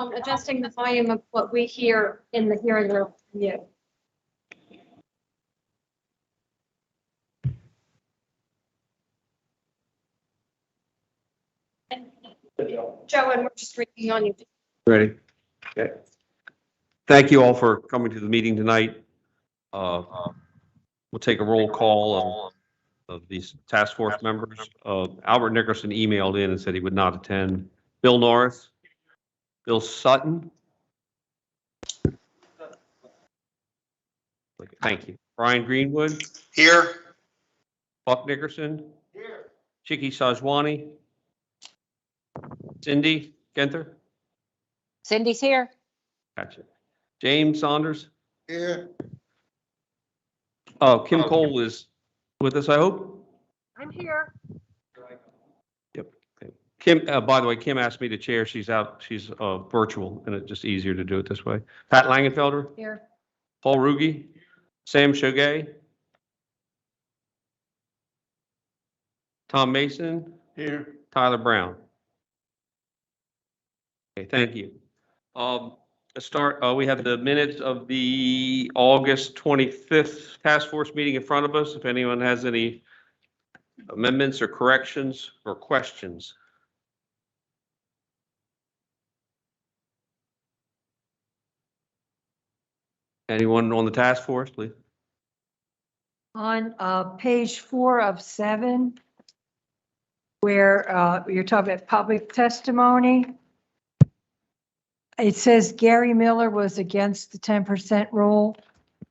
adjusting the volume of what we hear in the hearing room from you. Joe, and we're just reading on you. Ready? Okay. Thank you all for coming to the meeting tonight. We'll take a roll call of these task force members. Albert Nickerson emailed in and said he would not attend. Bill Norris, Bill Sutton. Thank you. Brian Greenwood. Here. Buck Nickerson. Here. Chiki Sajwani. Cindy Genther. Cindy's here. Gotcha. James Saunders. Here. Oh, Kim Cole is with us, I hope. I'm here. Yep. Okay. Kim, by the way, Kim asked me to chair. She's out. She's virtual, and it's just easier to do it this way. Pat Langenfelder. Here. Paul Ruge. Sam Shogay. Tom Mason. Here. Tyler Brown. Okay, thank you. Let's start. We have the minutes of the August 25th task force meeting in front of us. If anyone has any amendments or corrections or questions. Anyone on the task force, please? On page 4 of 7, where you're talking about public testimony, it says Gary Miller was against the 10% rule.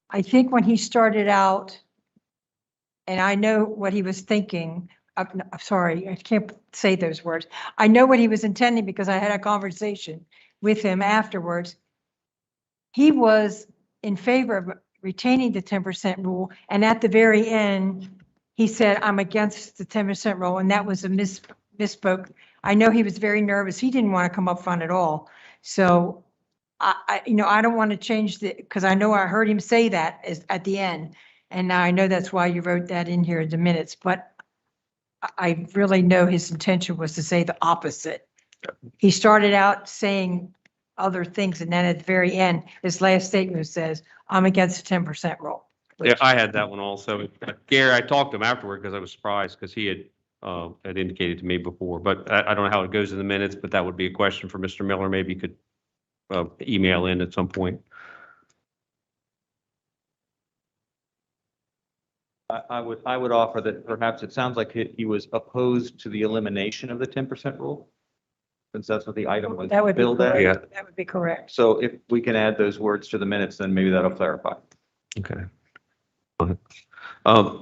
I think when he started out, and I know what he was thinking, I'm sorry, I can't say those words. I know what he was intending because I had a conversation with him afterwards. He was in favor of retaining the 10% rule, and at the very end, he said, I'm against the 10% rule, and that was a misspoke. I know he was very nervous. He didn't want to come up front at all. So I don't want to change because I know I heard him say that at the end. And now I know that's why you wrote that in here in the minutes, but I really know his intention was to say the opposite. He started out saying other things, and then at the very end, his last statement says, I'm against the 10% rule. Yeah, I had that one also. Gary, I talked to him afterward because I was surprised because he had indicated to me before, but I don't know how it goes in the minutes, but that would be a question for Mr. Miller. Maybe you could email in at some point. I would offer that perhaps it sounds like he was opposed to the elimination of the 10% rule, since that's what the item was That would be billed at. correct. Yeah. That would be correct. So if we can add those words to the minutes, then maybe that'll clarify. Okay.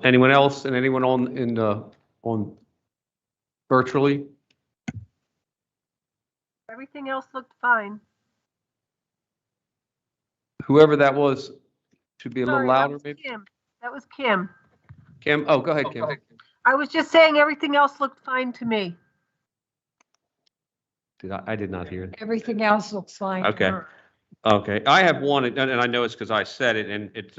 Anyone else and anyone on virtually? Everything else looked fine. Whoever that was, should be a little Sorry, louder, maybe. Kim. That was Kim. Kim, oh, go ahead, Kim. I was just saying everything else looked fine to me. I did not hear it. Everything else looks fine. to Okay. her. Okay, I have one, and I know it's because I said it, and it's,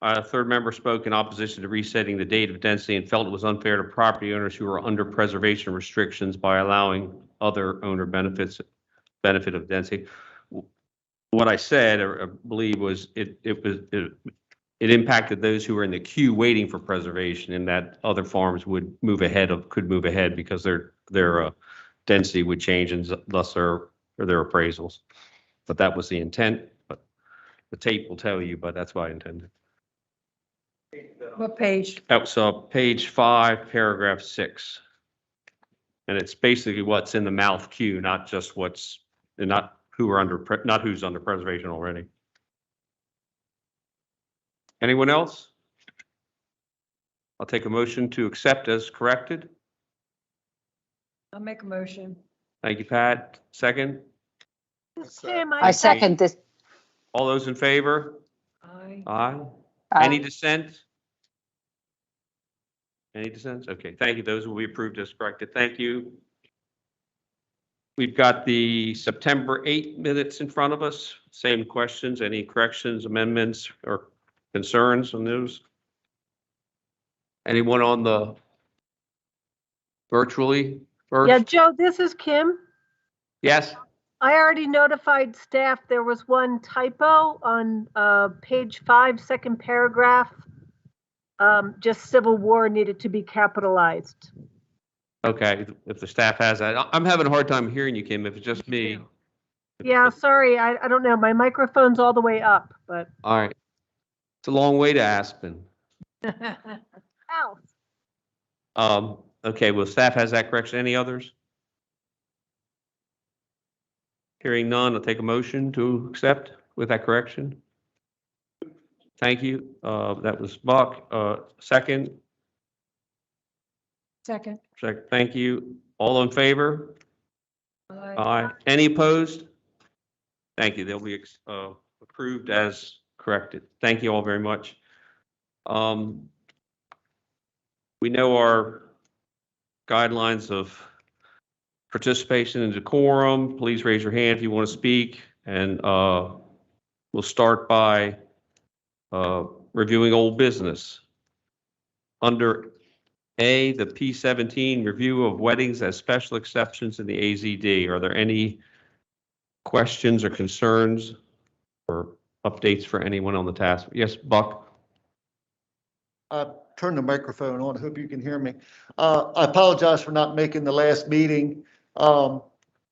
a third member spoke in opposition to resetting the date of density and felt it was unfair to property owners who are under preservation restrictions by allowing other owner benefit of density. What I said, or I believe, was it impacted those who were in the queue waiting for preservation, and that other farms could move ahead because their density would change, and thus their appraisals. But that was the intent. But the tape will tell you. But that's what I intended. What page? That was page 5, paragraph 6, and it's basically what's in the mouth queue, not just not who's under preservation already. Anyone else? I'll take a motion to accept as corrected. I'll make a motion. Thank you, Pat. Second. Kim, I I second. second this. All those in favor? Aye. Aye. Any dissent? Any dissents? Okay, thank you. Those will be approved as corrected. Thank you. We've got the September 8 minutes in front of us. Same questions. Any corrections, amendments, or concerns on those? Anyone on the virtually first? Yeah, Joe, this is Kim. Yes. I already notified staff there was one typo on page 5, second paragraph. Just Civil War needed to be capitalized. Okay, if the staff has that. I'm having a hard time hearing you, Kim, if it's just me. Yeah, sorry, I don't know. My microphone's all the way up, but. All right. It's a long way to Aspen. Ow. Okay, well, staff has that correction. Any others? Hearing none, I'll take a motion to accept with that correction. Thank you. That was Buck. Second, Second. thank you. All in favor? Aye. Aye. Any opposed? Thank you. They'll be approved as corrected. Thank you all very much. We know our guidelines of participation and decorum. Please raise your hand if you want to speak, and we'll start by reviewing old business. Under A, the P17 review of weddings as special exceptions in the AZD. Are there any questions or concerns or updates for anyone on the task? Yes, Buck? Turn the microphone on. I hope you can hear me. I apologize for not making the last meeting. But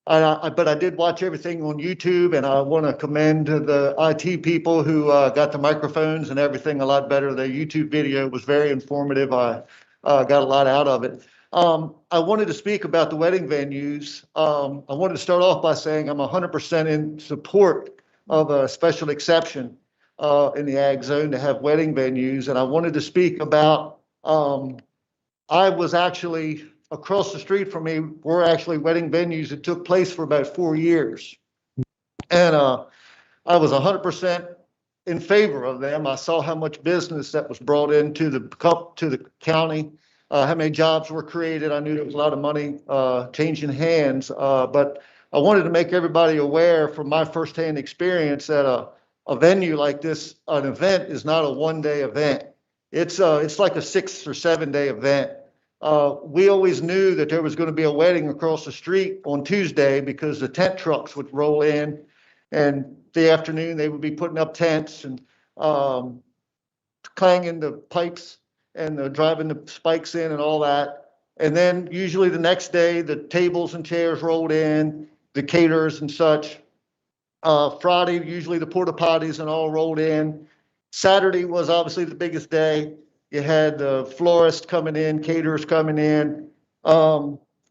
I did watch everything on YouTube, and I want to commend the IT people who got the microphones and everything a lot better. The YouTube video was very informative. I got a lot out of it. I wanted to speak about the wedding venues. I wanted to start off by saying I'm 100% in support of a special exception in the ag zone to have wedding venues. And I wanted to speak about, I was actually across the street from me were actually wedding venues that took place for about 4 years. And I was 100% in favor of them. I saw how much business that was brought into the county, how many jobs were created. I knew there was a lot of money changing hands, but I wanted to make everybody aware from my firsthand experience that a venue like this, an event, is not a one-day event. It's like a 6 or 7 day event. We always knew that there was going to be a wedding across the street on Tuesday because the tent trucks would roll in, and the afternoon they would be putting up tents and clanging the pipes and driving the spikes in and all that. And then usually the next day, the tables and chairs rolled in, the caterers and such. Friday, usually the porta potties and all rolled in. Saturday was obviously the biggest day. You had the florist coming in, caterers coming in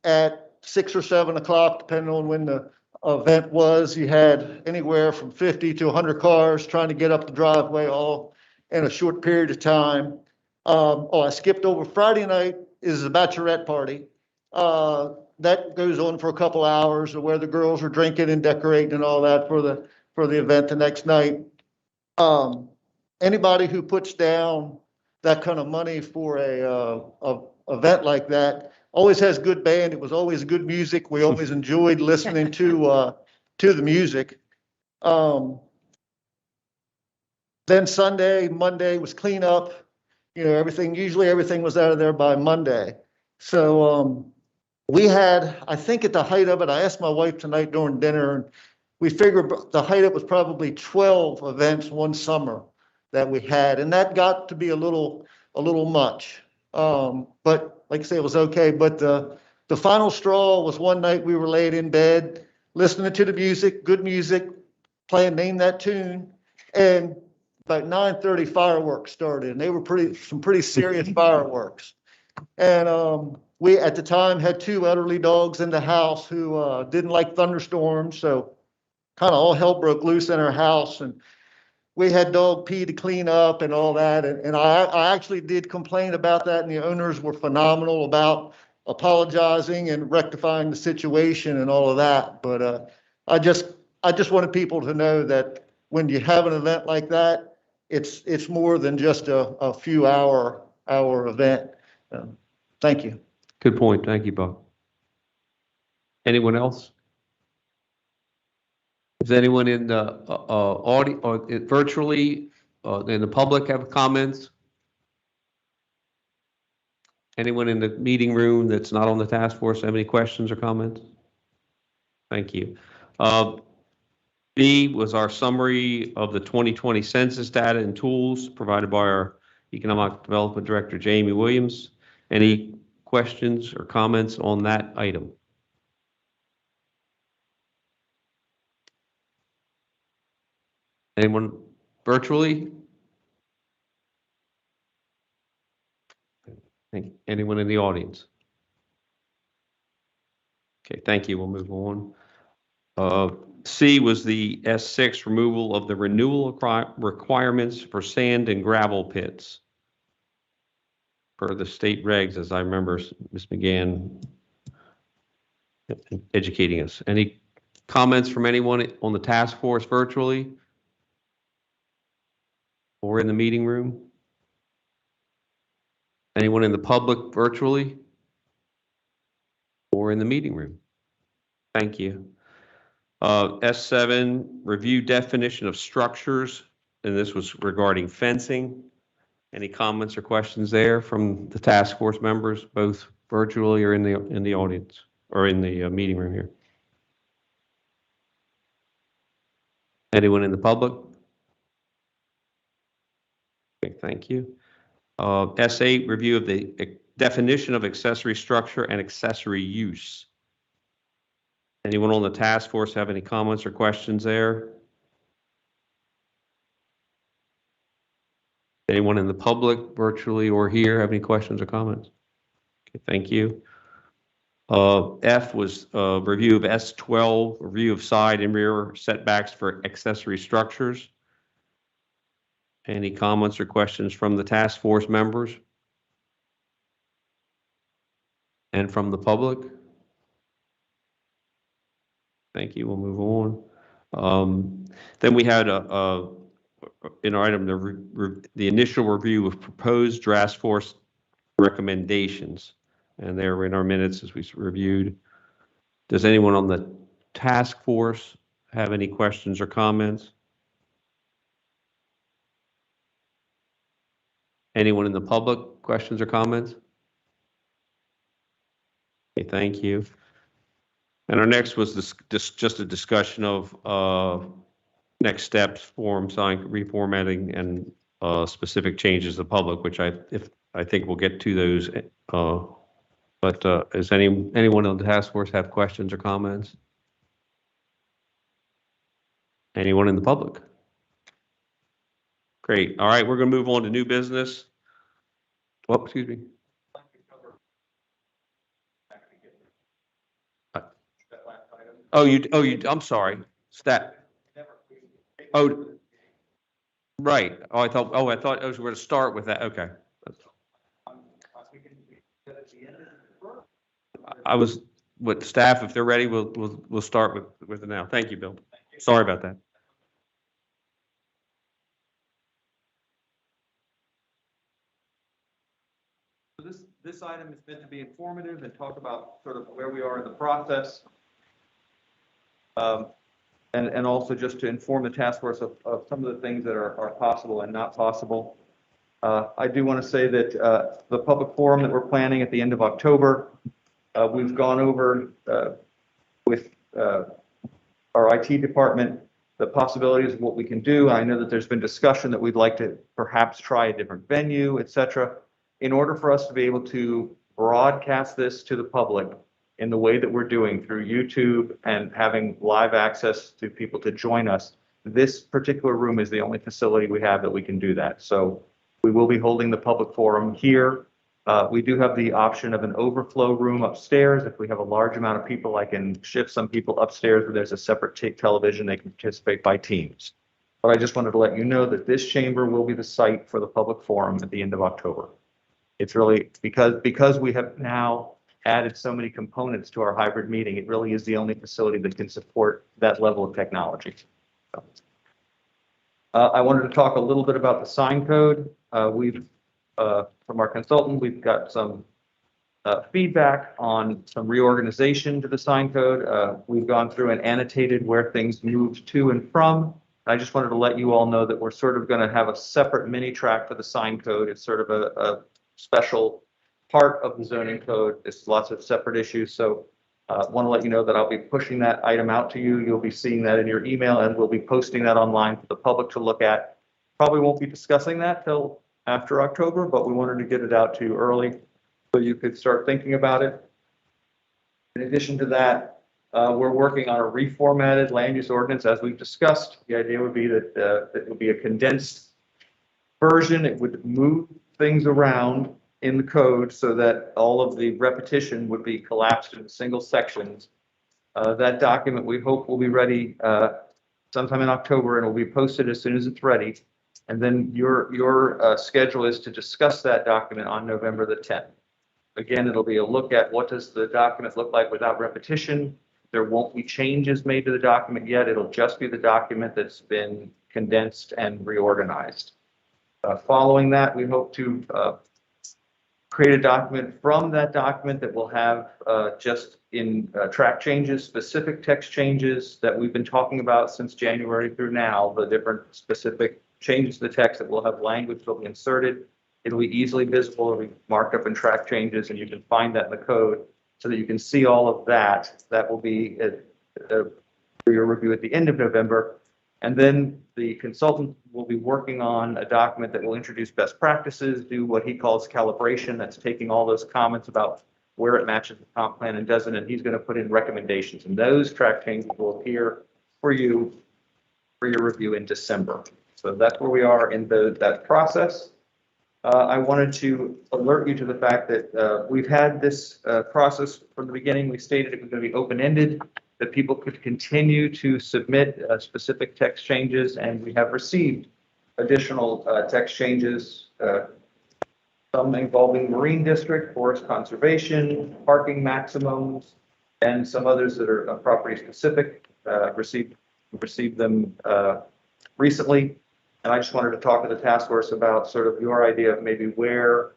at 6 or 7 o'clock, depending on when the event was. You had anywhere from 50 to 100 cars trying to get up the driveway all in a short period of time. I skipped over Friday night is the bachelorette party. That goes on for a couple hours where the girls are drinking and decorating and all that for the event the next night. Anybody who puts down that kind of money for a event like that always has good band. It was always good music. We always enjoyed listening to the music. Then Sunday, Monday was cleanup. You know, usually everything was out of there by Monday. So we had, I think at the height of it, I asked my wife tonight during dinner, and we figured the height of it was probably 12 events one summer that we had, and that got to be a little much. But like I say, it was okay. But the final straw was one night we were laid in bed, listening to the music, good music, playing Name That Tune, and about 9:30 fireworks started, and they were some pretty serious fireworks. And we at the time had 2 elderly dogs in the house who didn't like thunderstorms, so kind of all hell broke loose in our house, and we had dog pee to clean up and all that. And I actually did complain about that, and the owners were phenomenal about apologizing and rectifying the situation and all of that. But I just wanted people to know that when you have an event like that, it's more than just a few hour event. Thank you. Good point. Thank you, Buck. Anyone else? Does anyone in the audio or virtually in the public have comments? Anyone in the meeting room that's not on the task force have any questions or comments? Thank you. B was our summary of the 2020 census data and tools provided by our Economic Development Director, Jamie Williams. Any questions or comments on that item? Anyone virtually? Anyone in the audience? Okay, thank you. We'll move on. C was the S6 removal of the renewal requirements for sand and gravel pits per the state regs, as I remember Ms. McGann educating us. Any comments from anyone on the task force virtually or in the meeting room? Anyone in the public virtually or in the meeting room? Thank you. S7, review definition of structures, and this was regarding fencing. Any comments or questions there from the task force members, both virtually or in the audience or in the meeting room here? Anyone in the public? Okay, thank you. S8, review of the definition of accessory structure and accessory use. Anyone on the task force have any comments or questions there? Anyone in the public, virtually or here, have any questions or comments? Okay, thank you. F was review of S12, review of side and rear setbacks for accessory structures. Any comments or questions from the task force members? And from the public? Thank you. We'll move on. Then we had in our item the initial review of proposed draft force recommendations, and they were in our minutes as we reviewed. Does anyone on the task force have any questions or comments? Anyone in the public, questions or comments? Okay, thank you. And our next was just a discussion of next steps, form, sign, reformatting, and specific changes to the public, which I think we'll get to those. But does anyone on the task force have questions or comments? Anyone in the public? Great. All right, we're going to move on to new business. Oh, excuse me. I'm sorry. Stat. Oh, right. I thought we were going to start with that. Okay. I was with staff. If they're ready, we'll start with it now. Thank you, Bill. Sorry about that. So this item is meant to be informative and talk about sort of where we are in the process. And also just to inform the task force of some of the things that are possible and not possible. I do want to say that the public forum that we're planning at the end of October, we've gone over with our IT department the possibilities of what we can do. I know that there's been discussion that we'd like to perhaps try a different venue, et cetera, in order for us to be able to broadcast this to the public in the way that we're doing through YouTube and having live access to people to join us. This particular room is the only facility we have that we can do that. So we will be holding the public forum here. We do have the option of an overflow room upstairs. If we have a large amount of people, I can shift some people upstairs where there's a separate television. They can participate by teams. But I just wanted to let you know that this chamber will be the site for the public forum at the end of October. It's really because we have now added so many components to our hybrid meeting, it really is the only facility that can support that level of technology. I wanted to talk a little bit about the sign code. From our consultant, we've got some feedback on some reorganization to the sign code. We've gone through and annotated where things moved to and from. I just wanted to let you all know that we're sort of going to have a separate mini track for the sign code. It's sort of a special part of the zoning code. There's lots of separate issues. So Want to let you know that I'll be pushing that item out to you. You'll be seeing that in your email, and we'll be posting that online for the public to look at. Probably won't be discussing that till after October, but we wanted to get it out to you early so you could start thinking about it. In addition to that, we're working on a reformatted land use ordinance, as we've discussed. The idea would be that it would be a condensed version. It would move things around in the code so that all of the repetition would be collapsed into single sections. That document, we hope, will be ready sometime in October, and will be posted as soon as it's ready. And then your schedule is to discuss that document on November the 10th. Again, it'll be a look at what does the document look like without repetition. There won't be changes made to the document yet. It'll just be the document that's been condensed and reorganized. Following that, we hope to create a document from that document that will have just in track changes, specific text changes that we've been talking about since January through now, the different specific changes to the text that will have language that will be inserted. It'll be easily visible, it'll be marked up in track changes, and you can find that in the code so that you can see all of that. That will be for your review at the end of November. And then the consultant will be working on a document that will introduce best practices, do what he calls calibration. That's taking all those comments about where it matches the comp plan and doesn't, and he's going to put in recommendations. And those track changes will appear for you for your review in December. So that's where we are in that process. I wanted to alert you to the fact that we've had this process from the beginning. We stated it was going to be open-ended, that people could continue to submit specific text changes, and we have received additional text changes, some involving Marine District, forest conservation, parking maximums, and some others that are property specific. Received them recently. And I just wanted to talk to the task force about sort of your idea of maybe where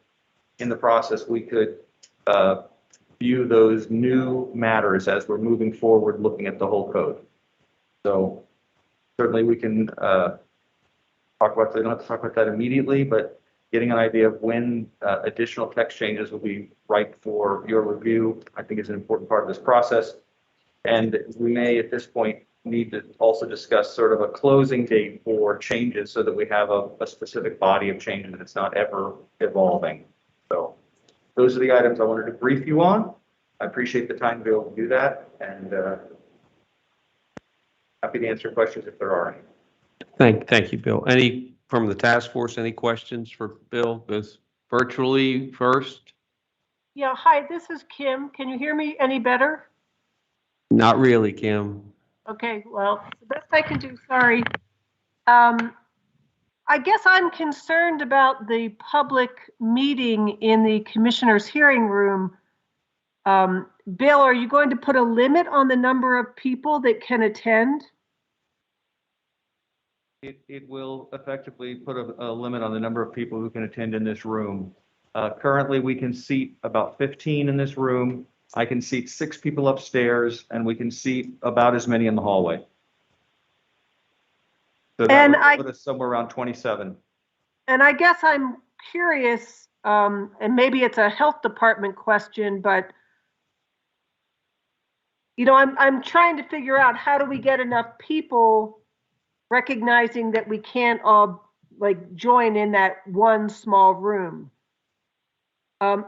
in the process we could view those new matters as we're moving forward, looking at the whole code. So certainly we can talk about, they don't have to talk about that immediately, but getting an idea of when additional text changes will be right for your review, I think is an important part of this process. And we may at this point need to also discuss sort of a closing date for changes so that we have a specific body of changes and it's not ever evolving. So those are the items I wanted to brief you on. I appreciate the time to be able to do that, and happy to answer questions if there are any. Thank you, Bill. Any from the task force, any questions for Bill, both virtually first? Yeah, hi, this is Kim. Can you hear me any better? Not really, Kim. Okay, well, the best I can do, sorry. I guess I'm concerned about the public meeting in the commissioner's hearing room. Bill, are you going to put a limit on the number of people that can attend? It will effectively put a limit on the number of people who can attend in this room. Currently, we can seat about 15 in this room. I can seat 6 people upstairs, and we can seat about as many in the hallway. So that would put us somewhere around 27. And I guess I'm curious, and maybe it's a health department question, but you know, I'm trying to figure out how do we get enough people, recognizing that we can't all like join in that one small room.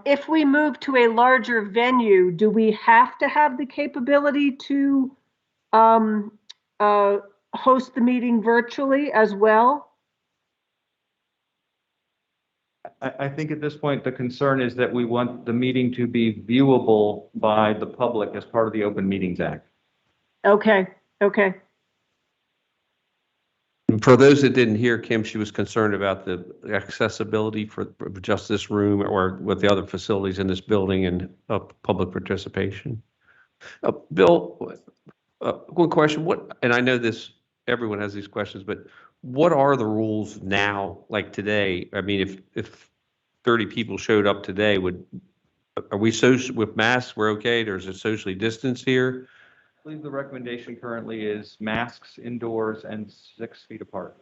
If we move to a larger venue, do we have to have the capability to host the meeting virtually as well? I think at this point, the concern is that we want the meeting to be viewable by the public as part of the Open Meetings Act. Okay, okay. For those that didn't hear Kim, she was concerned about the accessibility for just this room or with the other facilities in this building and public participation. Bill, one question, and I know this, everyone has these questions, but what are the rules now, like today? I mean, if 30 people showed up today, are we with masks, we're okay? There's a socially distanced here? I believe the recommendation currently is masks indoors and 6 feet apart,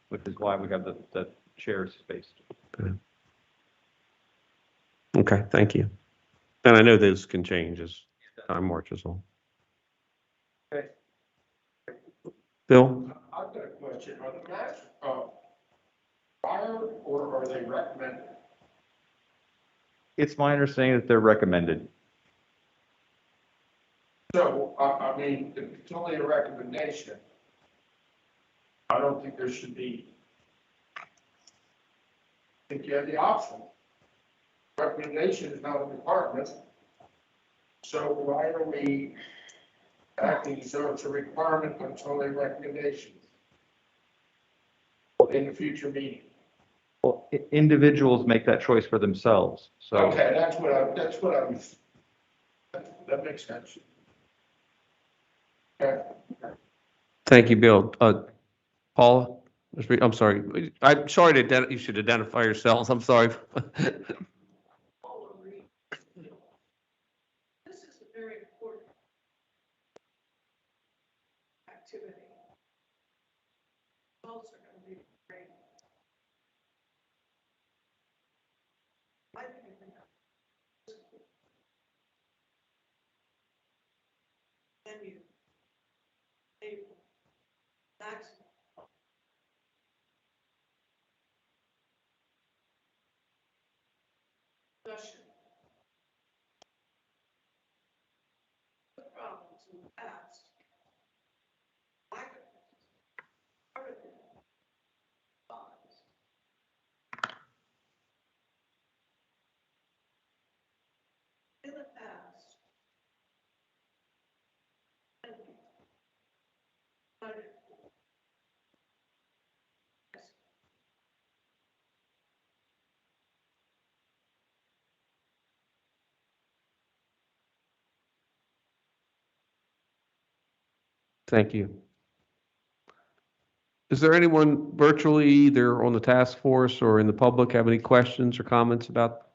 which is why we have the chairs spaced. Okay, thank you. And I know those can change as time marches on. Okay. Bill? I've got a question. Are the masks, required or are they recommended? It's my understanding that they're recommended. So, I mean, if it's only a recommendation, I don't think there should be. I think you have the option. Recommendation is not a requirement. So why are we acting as though it's a requirement when it's only a recommendation? In the future meeting. Well, individuals make that choice for themselves, so. Okay, that's what I was, that makes sense. Okay. Thank you, Bill. Paula? I'm sorry. I'm sorry you should identify yourselves. I'm sorry. This is a very important activity. Results are going to be great. I think venue, table, maximum. Discussion. The problems in the past. Lack of part of it. Bonds. In the past. Thank you. Is there anyone virtually, either on the task force or in the public, have any questions or comments about?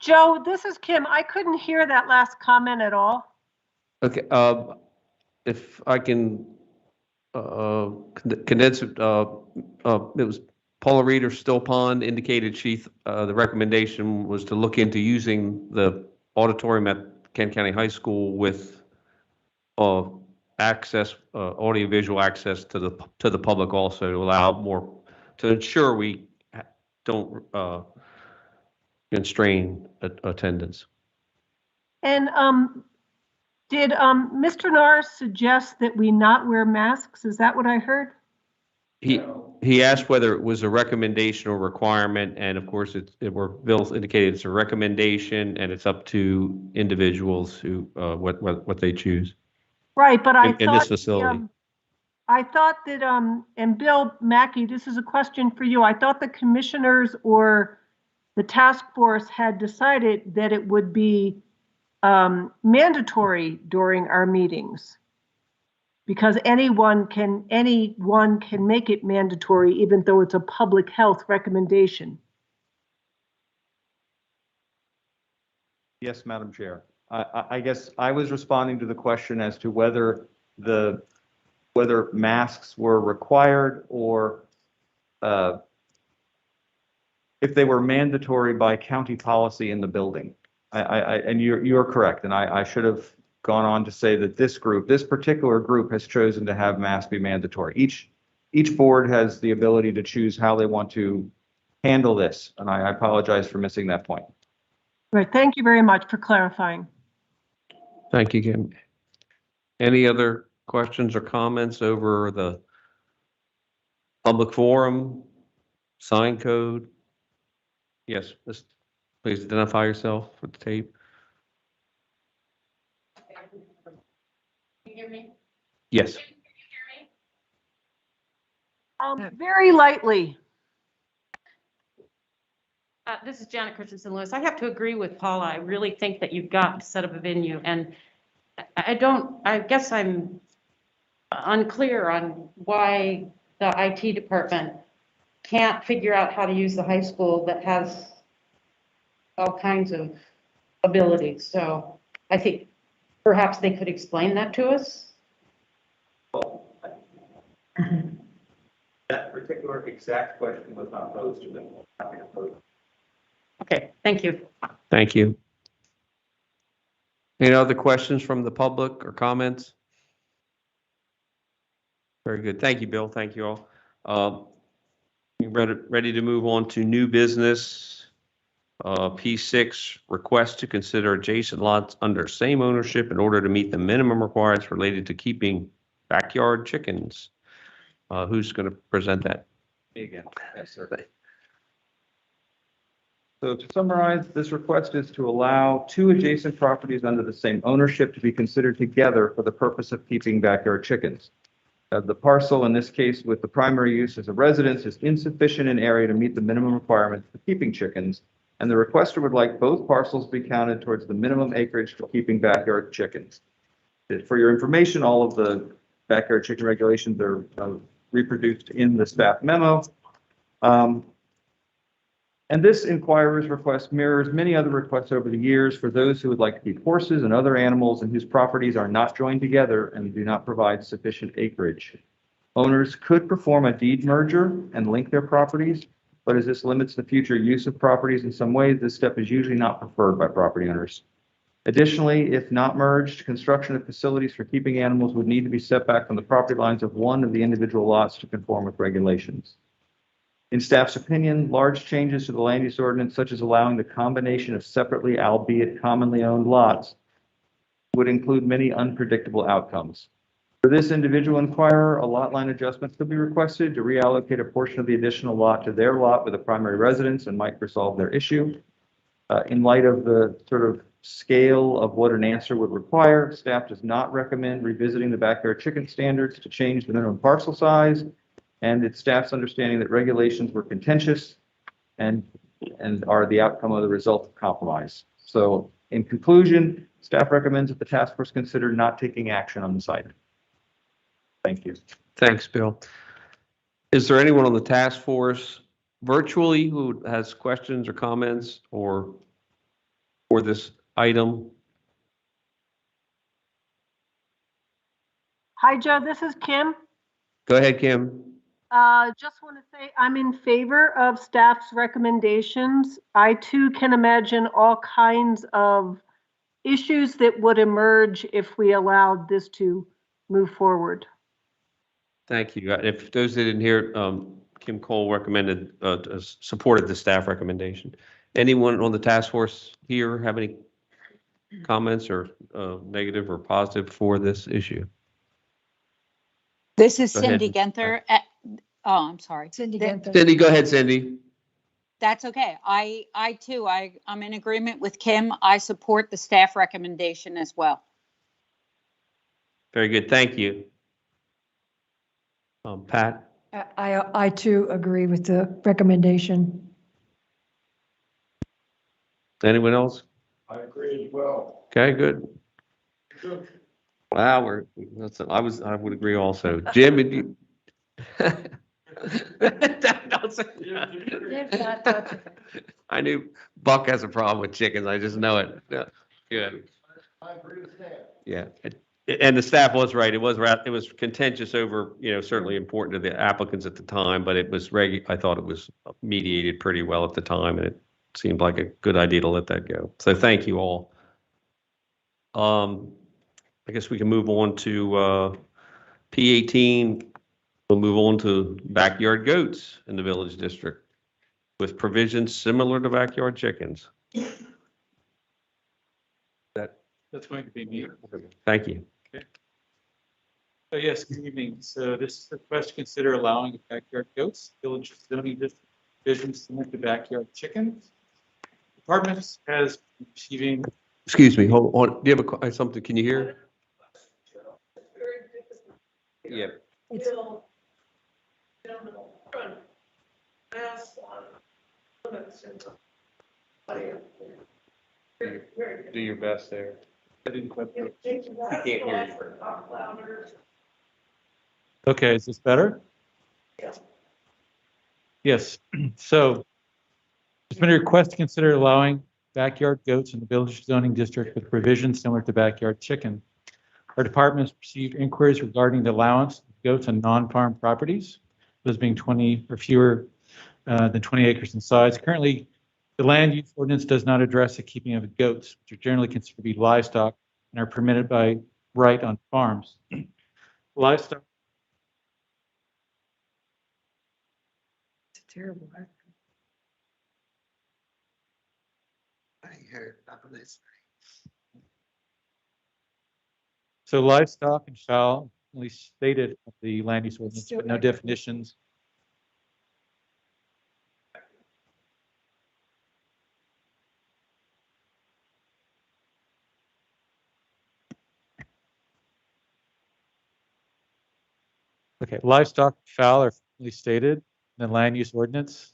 Joe, this is Kim. I couldn't hear that last comment at all. Okay, if I can condense it, it was Paula Reeder, Still Pond, indicated the recommendation was to look into using the auditorium at Kent County High School with access, audiovisual access to the public also, to allow more, to ensure we don't constrain attendance. And did Mr. Norris suggest that we not wear masks? Is that what I heard? He asked whether it was a recommendation or requirement, and of course, Bill's indicated it's a recommendation, and it's up to individuals who what they choose. Right, but I in this thought, facility. I thought that, and Bill Mackey, this is a question for you. I thought the commissioners or the task force had decided that it would be mandatory during our meetings. Because anyone can make it mandatory, even though it's a public health recommendation. Yes, Madam Chair. I guess I was responding to the question as to whether masks were required or if they were mandatory by county policy in the building. And you're correct, and I should have gone on to say that this particular group has chosen to have masks be mandatory. Each board has the ability to choose how they want to handle this, and I apologize for missing that point. Right, thank you very much for clarifying. Thank you, Kim. Any other questions or comments over the public forum, sign code? Yes, please identify yourself for the tape. Can you hear me? Yes. Can you hear me? Very lightly. This is Janet Christensen Lewis. I have to agree with Paula. I really think that you've got to set up a venue, and I guess I'm unclear on why the IT department can't figure out how to use the high school that has all kinds of abilities. So I think perhaps they could explain that to us. That particular exact question was not posed to them. Okay, thank you. Thank you. Any other questions from the public or comments? Very good. Thank you, Bill. Thank you all. We're ready to move on to new business. P6, request to consider adjacent lots under same ownership in order to meet the minimum requirements related to keeping backyard chickens. Who's going to present that? Me again. Yes, sir. So to summarize, this request is to allow two adjacent properties under the same ownership to be considered together for the purpose of keeping backyard chickens. The parcel, in this case, with the primary use as a residence, is insufficient in area to meet the minimum requirements for keeping chickens, and the requester would like both parcels to be counted towards the minimum acreage for keeping backyard chickens. For your information, all of the backyard chicken regulations are reproduced in the staff memo. And this inquirer's request mirrors many other requests over the years for those who would like to keep horses and other animals and whose properties are not joined together and do not provide sufficient acreage. Owners could perform a deed merger and link their properties, but as this limits the future use of properties in some ways, this step is usually not preferred by property owners. Additionally, if not merged, construction of facilities for keeping animals would need to be set back from the property lines of one of the individual lots to conform with regulations. In staff's opinion, large changes to the land use ordinance, such as allowing the combination of separately, albeit commonly owned lots, would include many unpredictable outcomes. For this individual inquirer, a lot line adjustment could be requested to reallocate a portion of the additional lot to their lot with a primary residence and might resolve their issue. In light of the sort of scale of what an answer would require, staff does not recommend revisiting the backyard chicken standards to change the minimum parcel size. And it's staff's understanding that regulations were contentious and are the outcome of the result of compromise. So in conclusion, staff recommends that the task force consider not taking action on this item. Thank you. Thanks, Bill. Is there anyone on the task force virtually who has questions or comments or for this item? Hi, Joe, this is Kim. Go ahead, Kim. Just want to say I'm in favor of staff's recommendations. I too can imagine all kinds of issues that would emerge if we allowed this to move forward. Thank you. If those that didn't hear, Kim Cole recommended, supported the staff recommendation. Anyone on the task force here have any comments or negative or positive for this issue? This is Go ahead. Cindy Genther. Oh, I'm sorry. Cindy Genther. Cindy, go ahead, Cindy. That's okay. I'm in agreement with Kim. I support the staff recommendation as well. Very good. Thank you. Pat? I too agree with the recommendation. Anyone else? I agree as well. Okay, good. Wow, I would agree also. Jim, did you? I knew Buck has a problem with chickens. I just know it. Yeah, good. I agree with that. Yeah. And the staff was right. It was contentious over, certainly important to the applicants at the time, but it was I thought it was mediated pretty well at the time, and it seemed like a good idea to let that go. So thank you all. I guess we can move on to P18. We'll move on to backyard goats in the village district with provisions similar to backyard chickens. That's going to be me. Thank you. Okay. So yes, good evening. So this is a request to consider allowing backyard goats, village zoning district provisions similar to backyard chickens. Departments has been receiving. Excuse me, hold on. Do you have something? Can you hear? Yeah. Do your best there. I didn't quite. I can't hear you. Okay, is this better? Yes. So there's been a request to consider allowing backyard goats in the village zoning district with provisions similar to backyard chicken. Our department has received inquiries regarding the allowance of goats on non-farm properties, those being 20 or fewer than 20 acres in size. Currently, the land use ordinance does not address the keeping of goats, which are generally considered to be livestock and are permitted by right on farms. Livestock It's terrible. So livestock and fowl, at least stated in the land use ordinance, but no definitions. Okay, livestock, fowl are at least stated in the land use ordinance.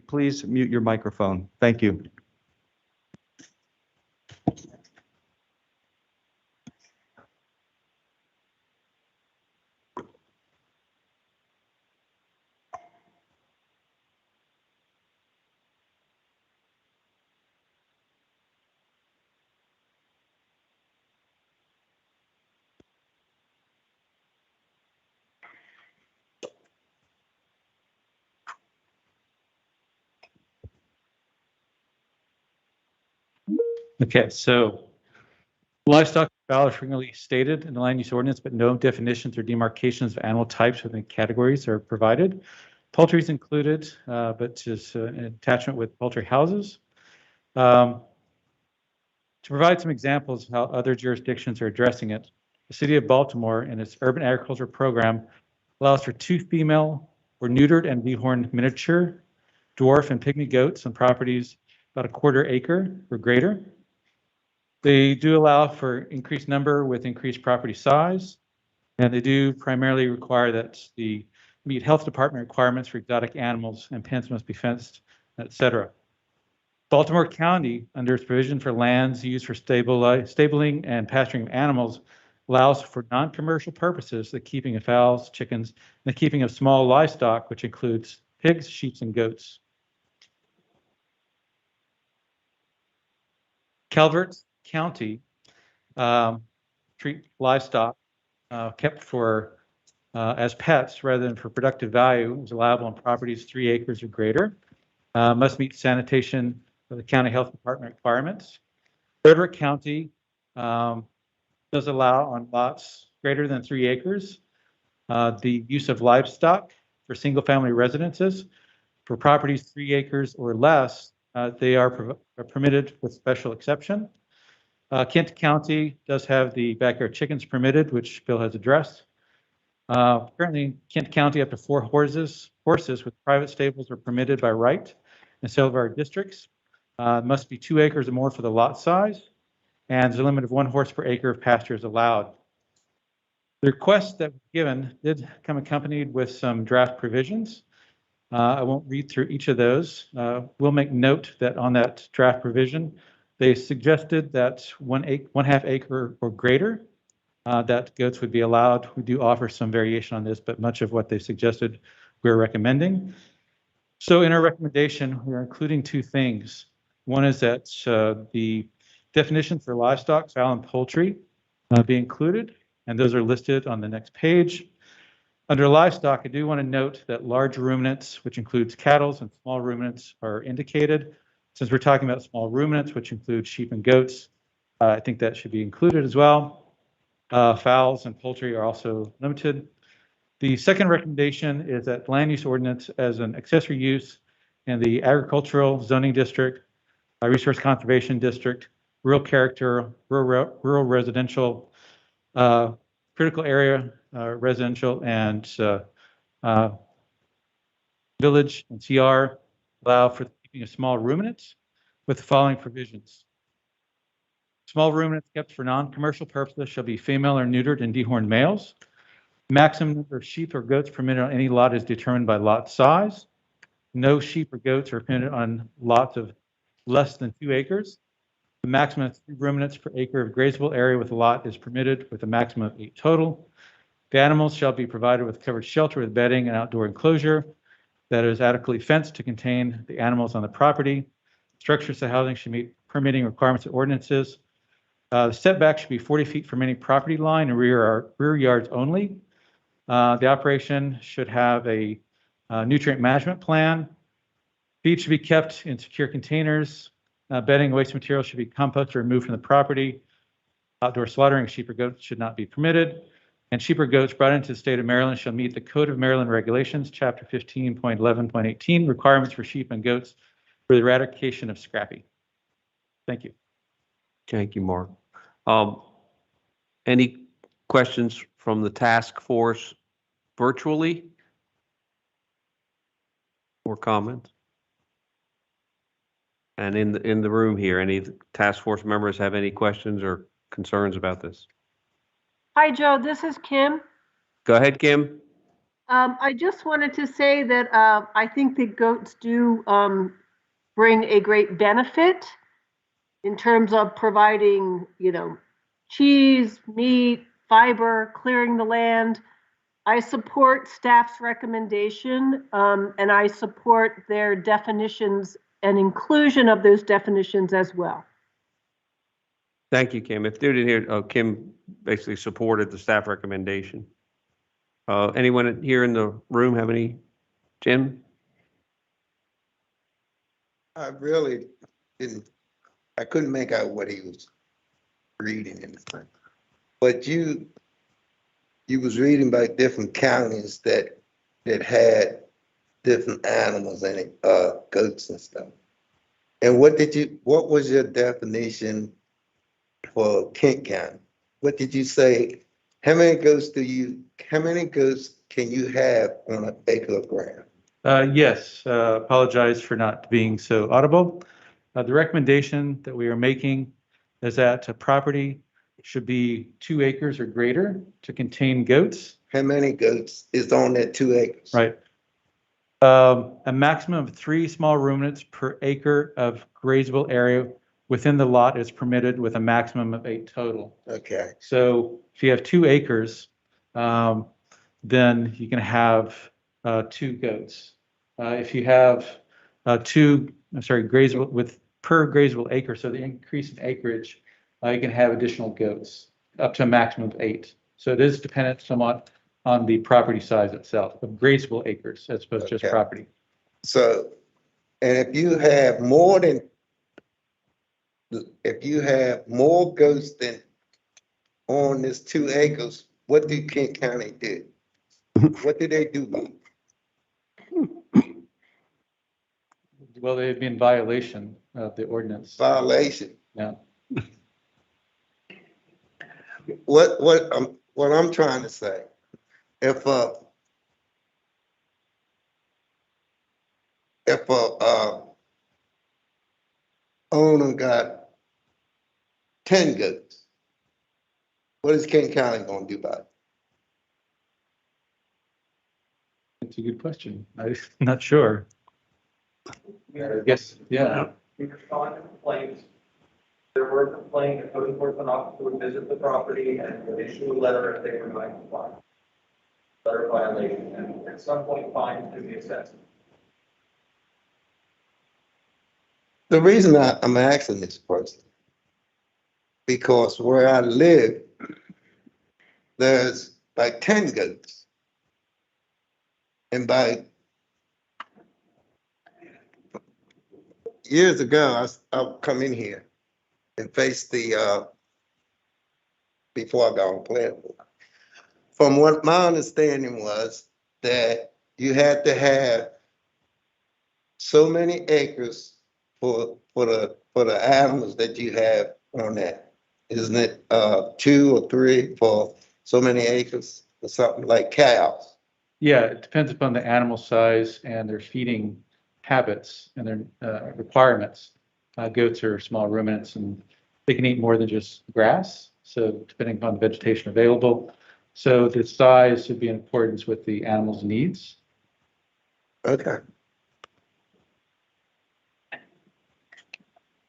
Please mute your microphone. Thank you. Okay, so livestock and fowl are frequently stated in the land use ordinance, but no definitions or demarcations of animal types within categories are provided. Poultry is included, but just an attachment with poultry houses. To provide some examples of how other jurisdictions are addressing it, the city of Baltimore in its urban agriculture program allows for 2 female or neutered and dehorned miniature, dwarf, and pygmy goats on properties about a 1/4 acre or greater. They do allow for increased number with increased property size, and they do primarily require that the meet health department requirements for exotic animals, and pens must be fenced, etc. Baltimore County, under its provision for lands used for stabling and pasturing of animals, allows for non-commercial purposes the keeping of fowls, chickens, and the keeping of small livestock, which includes pigs, sheep, and goats. Calvert County treat livestock kept for as pets rather than for productive value is allowable on properties 3 acres or greater. Must meet sanitation of the county health department requirements. Frederick County does allow on lots greater than 3 acres the use of livestock for single family residences. For properties 3 acres or less, they are permitted with special exception. Kent County does have the backyard chickens permitted, which Bill has addressed. Currently, Kent County, up to 4 horses with private stables are permitted by right in several of our districts. Must be 2 acres or more for the lot size, and there's a limit of 1 horse per acre of pasture is allowed. The request that was given did come accompanied with some draft provisions. I won't read through each of those. We'll make note that on that draft provision, they suggested that 1/2 acre or greater, that goats would be allowed. We do offer some variation on this, but much of what they suggested we're recommending. So in our recommendation, we're including 2 things. One is that the definition for livestock, fowl, and poultry be included, and those are listed on the next page. Under livestock, I do want to note that large ruminants, which includes cattle, and small ruminants are indicated. Since we're talking about small ruminants, which include sheep and goats, I think that should be included as well. Fowls and poultry are also limited. The second recommendation is that land use ordinance as an accessory use in the agricultural zoning district, resource conservation district, rural character, rural residential, critical area residential, and village and CR allow for the keeping of small ruminants with the following provisions. Small ruminants kept for non-commercial purposes shall be female or neutered and dehorned males. Maximum number of sheep or goats permitted on any lot is determined by lot size. No sheep or goats are permitted on lots of less than 2 acres. The maximum of 3 ruminants per acre of grazable area with a lot is permitted, with a maximum of 8 total. The animals shall be provided with covered shelter with bedding and outdoor enclosure that is adequately fenced to contain the animals on the property. Structures of housing should meet permitting requirements of ordinances. The setback should be 40 feet from any property line and rear yards only. The operation should have a nutrient management plan. Feed should be kept in secure containers. Bedding and waste material should be composted or removed from the property. Outdoor slaughtering of sheep or goats should not be permitted. And sheep or goats brought into the state of Maryland shall meet the Code of Maryland Regulations, Chapter 15.11.18, requirements for sheep and goats for the eradication of scrappy. Thank you. Thank you, Mark. Any questions from the task force virtually? Or comments? And in the room here, any task force members have any questions or concerns about this? Hi, Joe, this is Kim. Go ahead, Kim. I just wanted to say that I think that goats do bring a great benefit in terms of providing, cheese, meat, fiber, clearing the land. I support staff's recommendation, and I support their definitions and inclusion of those definitions as well. Thank you, Kim. If you didn't hear, Kim basically supported the staff recommendation. Anyone here in the room have any? Jim? I really I couldn't make out what he was reading in the thing. But you was reading about different counties that had different animals in it, goats and stuff. And what was your definition for Kent County? What did you say? How many goats can you have on an acre of ground? Yes, apologize for not being so audible. The recommendation that we are making is that a property should be 2 acres or greater to contain goats. How many goats is on that 2 acres? Right. A maximum of 3 small ruminants per acre of grazable area within the lot is permitted with a maximum of 8 total. Okay. So if you have 2 acres, then you can have 2 goats. If you have grazable with per grazable acre, so the increase in acreage, you can have additional goats up to a maximum of 8. So it is dependent somewhat on the property size itself, of grazable acres as opposed to just property. So, and if you have more goats than on this 2 acres, what do Kent County do? What do they do about it? Well, they'd be in violation of the ordinance. Violation. Yeah. What I'm trying to say, if a owner got 10 goats, what is Kent County gonna do about it? It's a good question. I'm not sure. I guess, yeah. We respond to complaints. There were complaints, the code enforcement officer would visit the property and would issue a letter if they were not compliant. Letter violation, and at some point fines to be assessed. The reason I'm asking this question, because where I live, there's like 10 goats. And by years ago, I'll come in here and face the, before I got on plan. From what my understanding was that you had to have so many acres for the animals that you have on that. Isn't it 2 or 3 for so many acres or something like cows? Yeah, it depends upon the animal size and their feeding habits and their requirements. Goats are small ruminants and they can eat more than just grass. So depending upon the vegetation available. So the size should be in accordance with the animal's needs. Okay.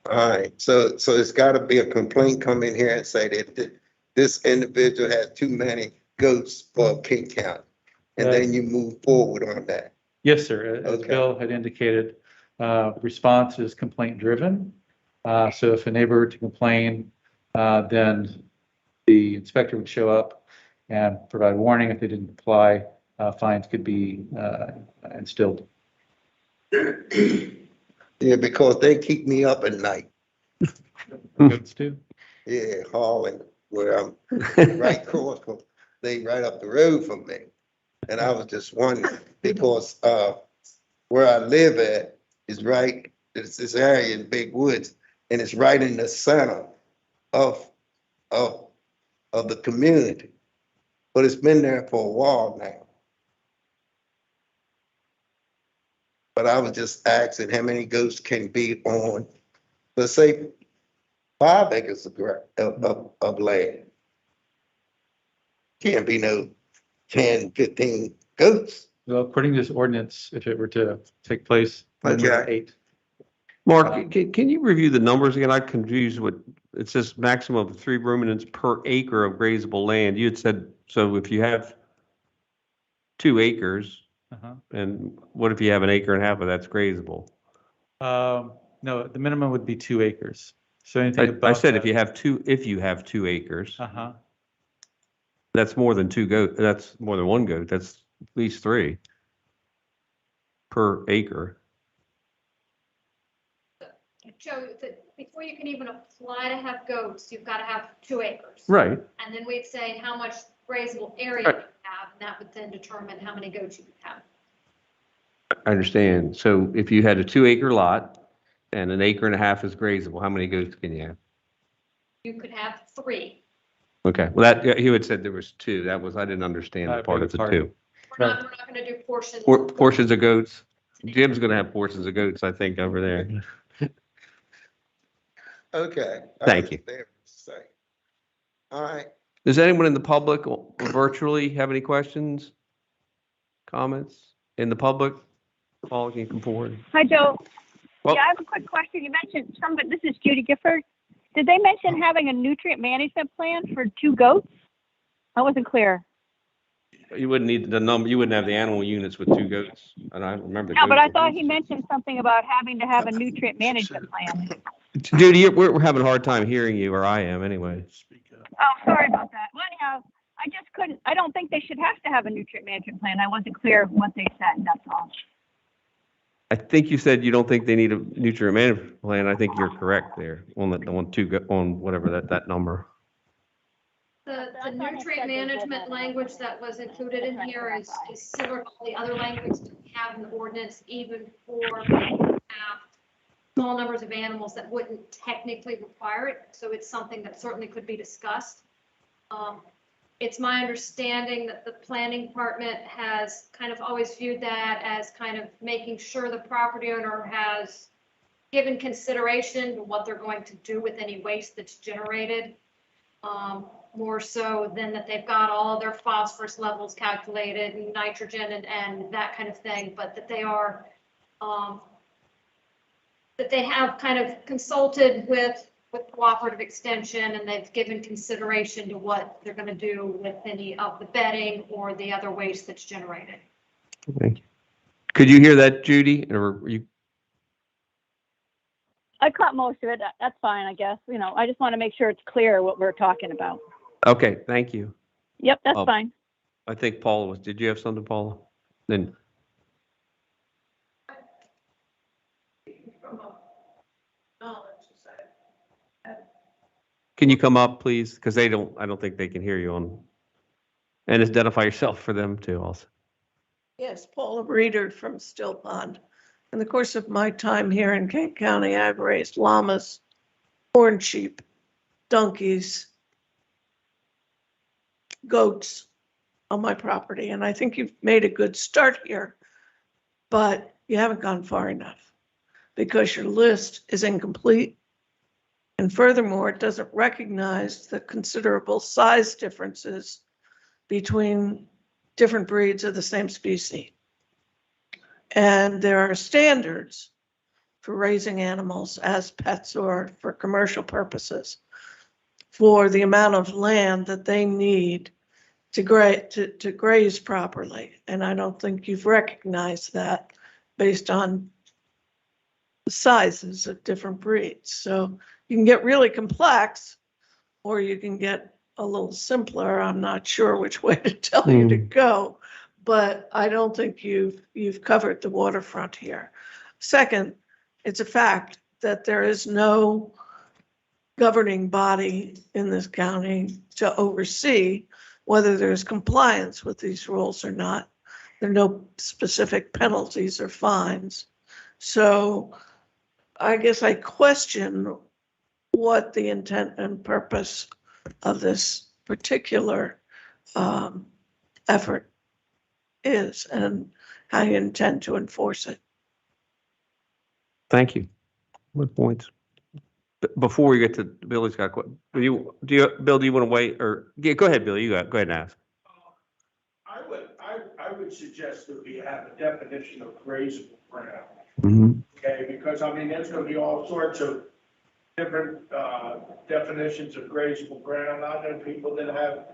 All right, so it's got to be a complaint come in here and say that this individual has too many goats for King County, and then you move forward on that. Yes, sir. As Okay. Bill had indicated, response is complaint driven. So if a neighbor were to complain then the inspector would show up and provide warning. If they didn't comply, fines could be instilled. Yeah, because they keep me up at night. Goats too? Yeah, hauling, where I'm right across from, they right up the road from me. And I was just wondering, because, where I live at is right, it's this area in Big Woods, and it's right in the center of, of, of the community. But it's been there for a while now. But I was just asking how many goats can be on, let's say, 5 acres of land. Can't be no 10, 15 goats. Well, according to this ordinance, if it were to take place, then there are Okay. 8. Mark, can you review the numbers again? I'm confused with, it says maximum of 3 ruminants per acre of grazable land. You had said, so if you have 2 acres, Uh-huh. and what if you have 1.5 acres of that's grazable? No, the minimum would be 2 acres. So anything I above said that- if you have 2 acres, Uh-huh. that's more than 2 goats, that's more than 1 goat, that's at least 3 per acre. Joe, before you can even apply to have goats, you've got to have 2 acres. Right. And then we'd say how much grazable area Right. you have, and that would then determine how many goats you could have. I understand. So if you had a 2-acre lot and 1.5 acres is grazable, how many goats can you have? You could have 3. Okay, well, that, yeah, he had said there was 2. That was, I didn't understand I the part beg of the your 2. We're not going to do portions. Portions of goats. Jim's gonna have portions of goats, I think, over there. Okay. Thank you. All right. Does anyone in the public or virtually have any questions? Comments in the public? Paul, can you come forward? Hi, Joe. Well- Yeah, I have a quick question. You mentioned this is Judy Gifford. Did they mention having a nutrient management plan for 2 goats? I wasn't clear. You wouldn't need the number, you wouldn't have the animal units with 2 goats. And I remember. No, but I goats. thought he mentioned something about having to have a nutrient management plan. Judy, we're having a hard time hearing you, or I am anyway. Oh, sorry about that. Well, anyhow, I don't think they should have to have a nutrient management plan. I wasn't clear what they said, that's all. I think you said you don't think they need a nutrient management plan. I think you're correct there on on whatever that number. The nutrient management language that was included in here is similar to the other language that we have in the ordinance, even for small numbers of animals that wouldn't technically require it. So it's something that certainly could be discussed. It's my understanding that the planning department has kind of always viewed that as kind of making sure the property owner has given consideration to what they're going to do with any waste that's generated. More so than that they've got all of their phosphorus levels calculated and nitrogen and that kind of thing, but that they are, that they have kind of consulted with cooperative extension, and they've given consideration to what they're going to do with any of the bedding or the other waste that's generated. Thank you. Could you hear that, Judy? Or were you? I caught most of it. That's fine, I guess. I just want to make sure it's clear what we're talking about. Okay, thank you. Yep, that's Oh. fine. I think Paula was, did you have something, Paula? Then, can you come up, please? Because I don't think they can hear you on, and identify yourself for them too also. Yes, Paula Breeder from Still Pond. In the course of my time here in Kent County, I've raised llamas, horn sheep, donkeys, goats on my property. And I think you've made a good start here, but you haven't gone far enough because your list is incomplete. And furthermore, it doesn't recognize the considerable size differences between different breeds of the same species. And there are standards for raising animals as pets or for commercial purposes for the amount of land that they need to graze properly. And I don't think you've recognized that based on the sizes of different breeds. So you can get really complex or you can get a little simpler. I'm not sure which way to tell you to go, but I don't think you've covered the waterfront here. Second, it's a fact that there is no governing body in this county to oversee whether there's compliance with these rules or not. There are no specific penalties or fines. So I guess I question what the intent and purpose of this particular effort is and how you intend to enforce it. Thank you. Good points. Before we get to Billy's got a question, Bill, do you want to wait or go ahead, Bill, go ahead and ask. I would suggest that we have a definition of grazable ground. Mm-hmm. Okay, because I mean, there's going to be all sorts of different definitions of grazable ground. I know people that have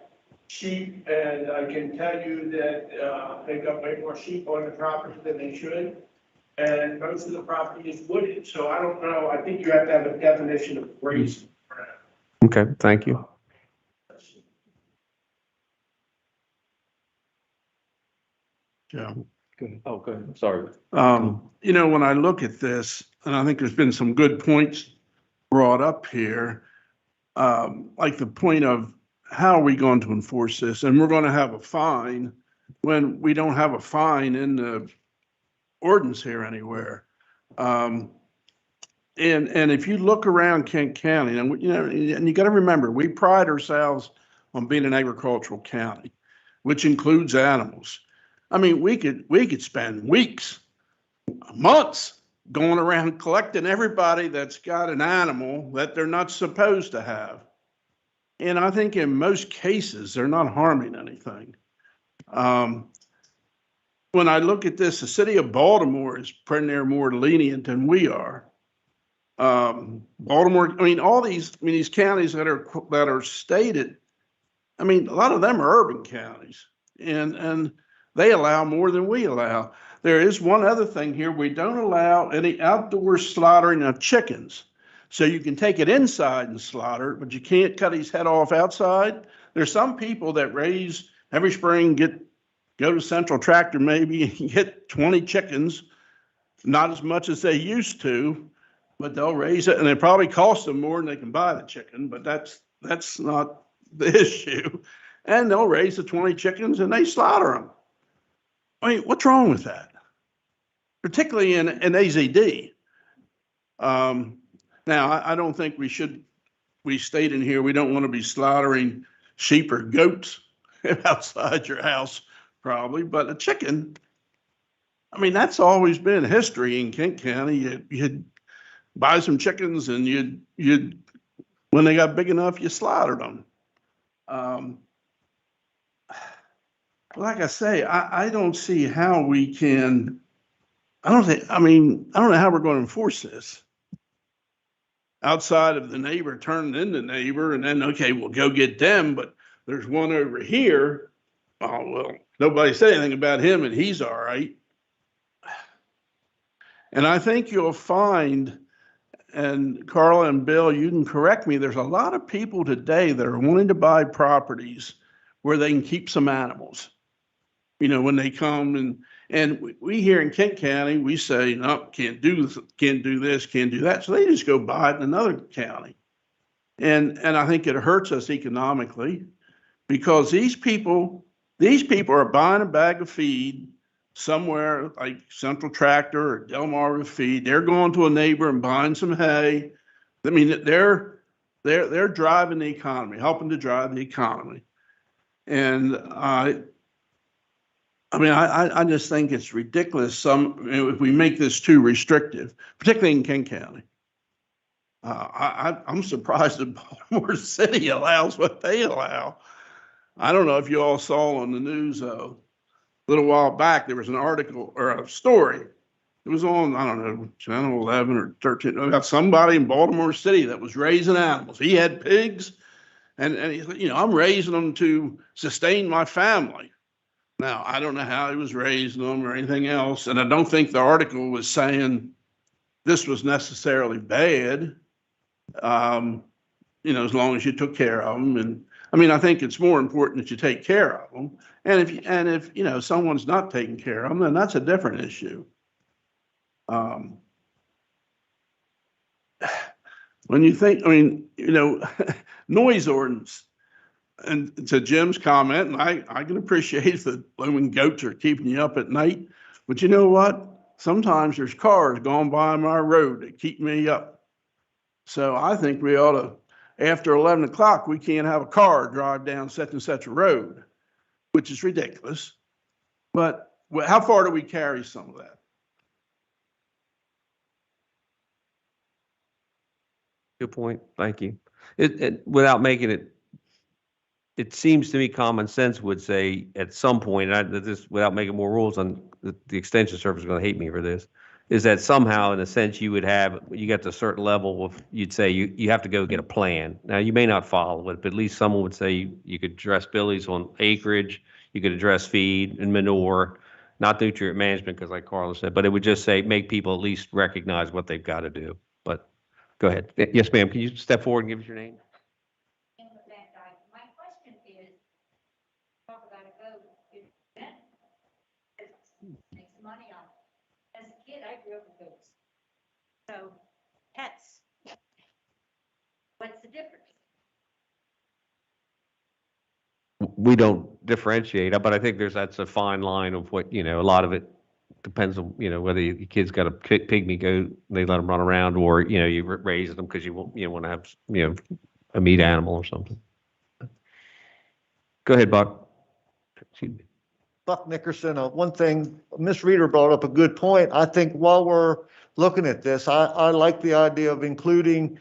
sheep, and I can tell you that they've got way more sheep on the property than they should. And most of the property is wooded, so I don't know. I think you have to have a definition of grazable ground. Okay, thank you. Yeah. Oh, go ahead. Sorry. You know, when I look at this, and I think there's been some good points brought up here, like the point of how are we going to enforce this? And we're going to have a fine when we don't have a fine in the ordinance here anywhere. And if you look around Kent County, and you know, and you got to remember, we pride ourselves on being an agricultural county, which includes animals. I mean, we could spend weeks, months going around collecting everybody that's got an animal that they're not supposed to have. And I think in most cases, they're not harming anything. When I look at this, the city of Baltimore is pretty near more lenient than we are. Baltimore, I mean, these counties that are stated, I mean, a lot of them are urban counties, and they allow more than we allow. There is one other thing here. We don't allow any outdoor slaughtering of chickens. So you can take it inside and slaughter, but you can't cut his head off outside. There's some people that raise every spring, go to Central Tractor maybe and get 20 chickens, not as much as they used to, but they'll raise it, and it probably costs them more than they can buy the chicken, but that's not the issue. And they'll raise the 20 chickens and they slaughter them. I mean, what's wrong with that? Particularly in AZD. Now, I don't think we state in here, we don't want to be slaughtering sheep or goats outside your house, probably, but a chicken, I mean, that's always been history in Kent County. You'd buy some chickens and you'd when they got big enough, you slaughtered them. Like I say, I don't see how we can, I don't know how we're going to enforce this. Outside of the neighbor turning into neighbor and then, okay, we'll go get them, but there's one over here. Oh, well, nobody said anything about him and he's all right. And I think you'll find, and Carla and Bill, you can correct me, there's a lot of people today that are wanting to buy properties where they can keep some animals. You know, when they come and we here in Kent County, we say, no, can't do this, can't do that. So they just go buy it in another county. And I think it hurts us economically because these people are buying a bag of feed somewhere like Central Tractor or Delmarva Feed. They're going to a neighbor and buying some hay. I mean, they're driving the economy, helping to drive the economy. And I just think it's ridiculous. If we make this too restrictive, particularly in Kent County. I'm surprised that Baltimore City allows what they allow. I don't know if you all saw on the news a little while back, there was an article or a story. It was on, I don't know, Channel 11 or 13, about somebody in Baltimore City that was raising animals. He had pigs and he, I'm raising them to sustain my family. Now, I don't know how he was raising them or anything else. And I don't think the article was saying this was necessarily bad. you know, as long as you took care of them. And I mean, I think it's more important that you take care of them. And if, you know, someone's not taking care of them, then that's a different issue. When you think, I mean, you know, noise ordinance, and to Jim's comment, and I can appreciate that blooming goats are keeping you up at night, but you know what? Sometimes there's cars going by my road that keep me up. So I think we ought to, after 11 o'clock, we can't have a car drive down such and such a road, which is ridiculous. But how far do we carry some of that? Good point. Thank you. Without making it, it seems to me common sense would say at some point, without making more rules on the extension service is going to hate me for this, is that somehow in a sense you would have, you get to a certain level of, you'd say you have to go get a plan. Now you may not follow it, but at least someone would say you could address billies on acreage, you could address feed and manure, not nutrient management, because like Carlos said, but it would just say, make people at least recognize what they've got to do. But go ahead. Yes, ma'am. Can you step forward and give us your name? My question is, talk about a goat, makes money on it. As a kid, I grew up with goats. So, pets, what's the difference? We don't differentiate, but I think that's a fine line of what, you know, a lot of it depends on, you know, whether your kid's got a pygmy goat, they let them run around, or, you know, you raise them because you want to have, you know, a meat animal or something. Go ahead, Buck. Excuse me. Buck Nickerson, one thing, Ms. Reader brought up a good point. I think while we're looking at this, I like the idea of including,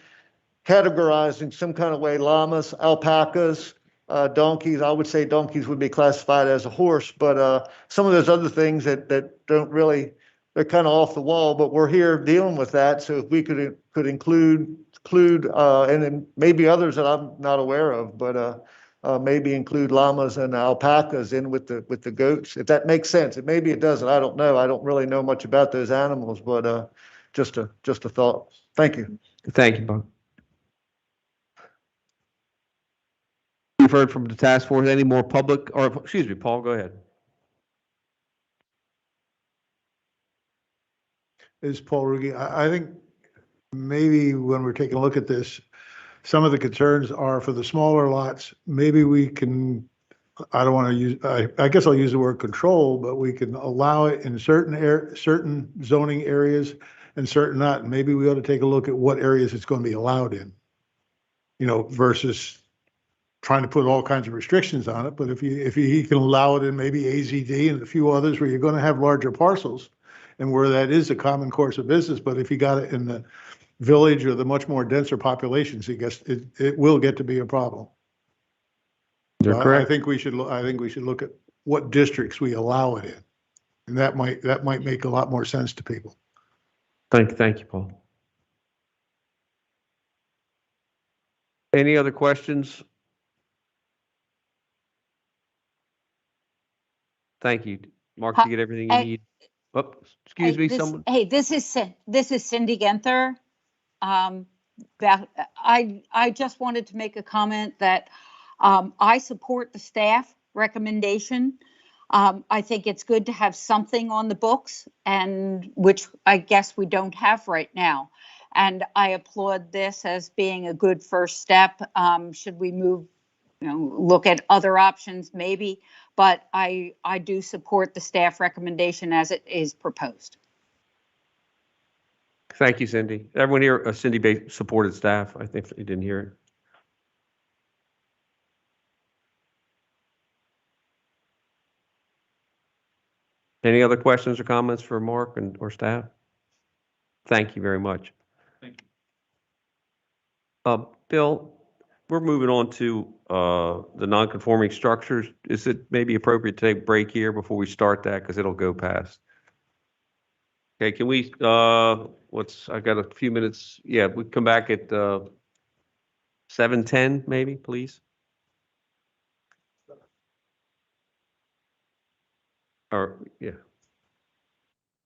categorizing some kind of way, llamas, alpacas, donkeys. I would say donkeys would be classified as a horse, but some of those other things that don't really, they're kind of off the wall, but we're here dealing with that. So if we could include, and then maybe others that I'm not aware of, but maybe include llamas and alpacas in with the goats, if that makes sense. Maybe it doesn't. I don't know. I don't really know much about those animals, but just a thought. Thank you. Thank you, Buck. You've heard from the task force. Any more public, or excuse me, Paul, go ahead. This is Paul Ruge. I think maybe when we're taking a look at this, some of the concerns are for the smaller lots. Maybe we can, I don't want to use, I guess I'll use the word control, but we can allow it in certain zoning areas and certain not. Maybe we ought to take a look at what areas it's going to be allowed in, you know, versus trying to put all kinds of restrictions on it. But if you can allow it in maybe AZD and a few others where you're going to have larger parcels and where that is a common course of business, but if you got it in the village or the much more denser populations, I guess it will get to be a problem. You're So correct. I think we should look at what districts we allow it in, and that might make a lot more sense to people. Thank you, Paul. Any other questions? Thank you. Mark, did you get everything you need? Oh, excuse me, someone. Hey, this is Cindy Genther. That I just wanted to make a comment that I support the staff recommendation. I think it's good to have something on the books, and which I guess we don't have right now. And I applaud this as being a good first step. Should we move, you know, look at other options maybe, but I do support the staff recommendation as it is proposed. Thank you, Cindy. Everyone here, Cindy supported staff. I think you didn't hear it. Any other questions or comments for Mark or staff? Thank you very much. Thank you. Bill, we're moving on to the non-conforming structures. Is it maybe appropriate to take a break here before we start that, because it'll go past? Okay, can we, I got a few minutes. Yeah, we come back at 7:10 maybe, please. Or, yeah.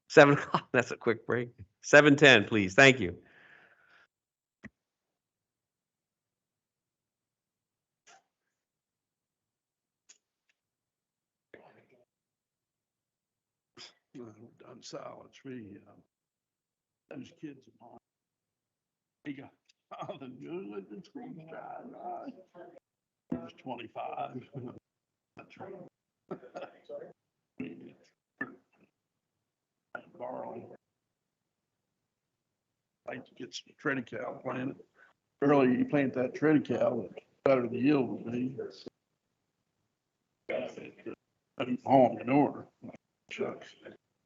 7 o'clock, that's a quick break. 7:10, please. Thank you. in Silence. Those kids of mine, he got something good with the screen drive, right? He was 25. That's right. I mean, borrowing. Like to get some triticale planted. Earlier you plant that triticale, the better the yield will be. Home manure. Shucks.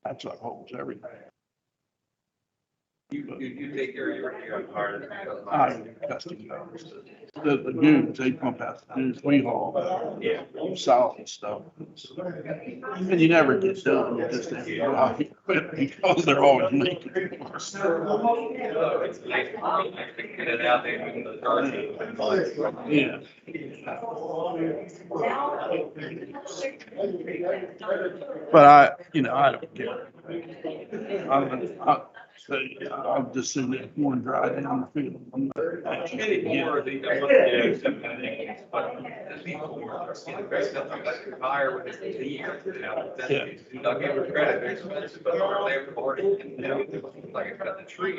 That chuck holds everything. You take care of your part. I custom those. The dunes, they pump out the dunes, we haul, solid stuff. And you never get done, you just have to go out and quit because they're always leaking. Get it out there in the dark. Yeah. But I don't care. I'll just send that corn dry down the field. More of the, higher with the year. I'll give her credit, they're expensive, but they're like I cut the tree.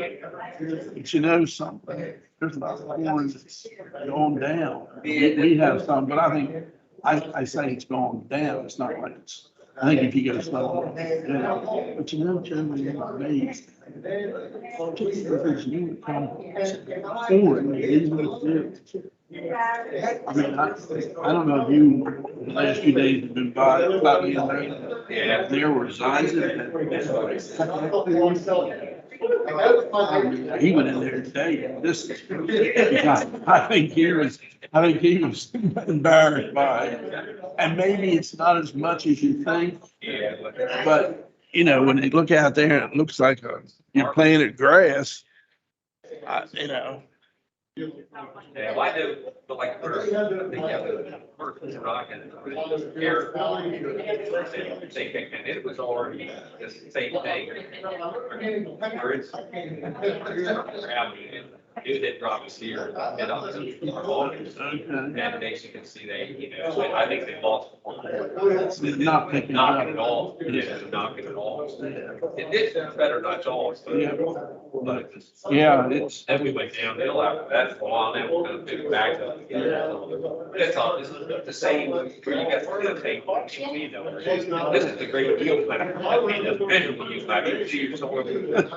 But you know something, there's a lot of corn that's going down. We have some, but I think, I say it's going down, it's not like it's, I think if you go slow, but you know, Jim, you're amazed. There's new compost, corn, even I mean, I don't know if you, the last few days have been by, about me and rain. There were signs that he went in there today and this, I think he was embarrassed by it. And maybe it's not as much as you think, but you know, when you look out there, it looks like you're planted grass, you know. Yeah, well, I know, but like first, I think you have the first rock and same thing, and it was already the same thing. Where it's do that drop us here and as you can see, I think they lost. Not picking knocking it off. Yeah, knocking it off. It's better not to all. But yeah, it's. Then we went downhill after that for a while, then we're gonna pick back up again. That's all, this is the same, where you got the same, you know, this is the great deal, but I mean, the visual use, I mean,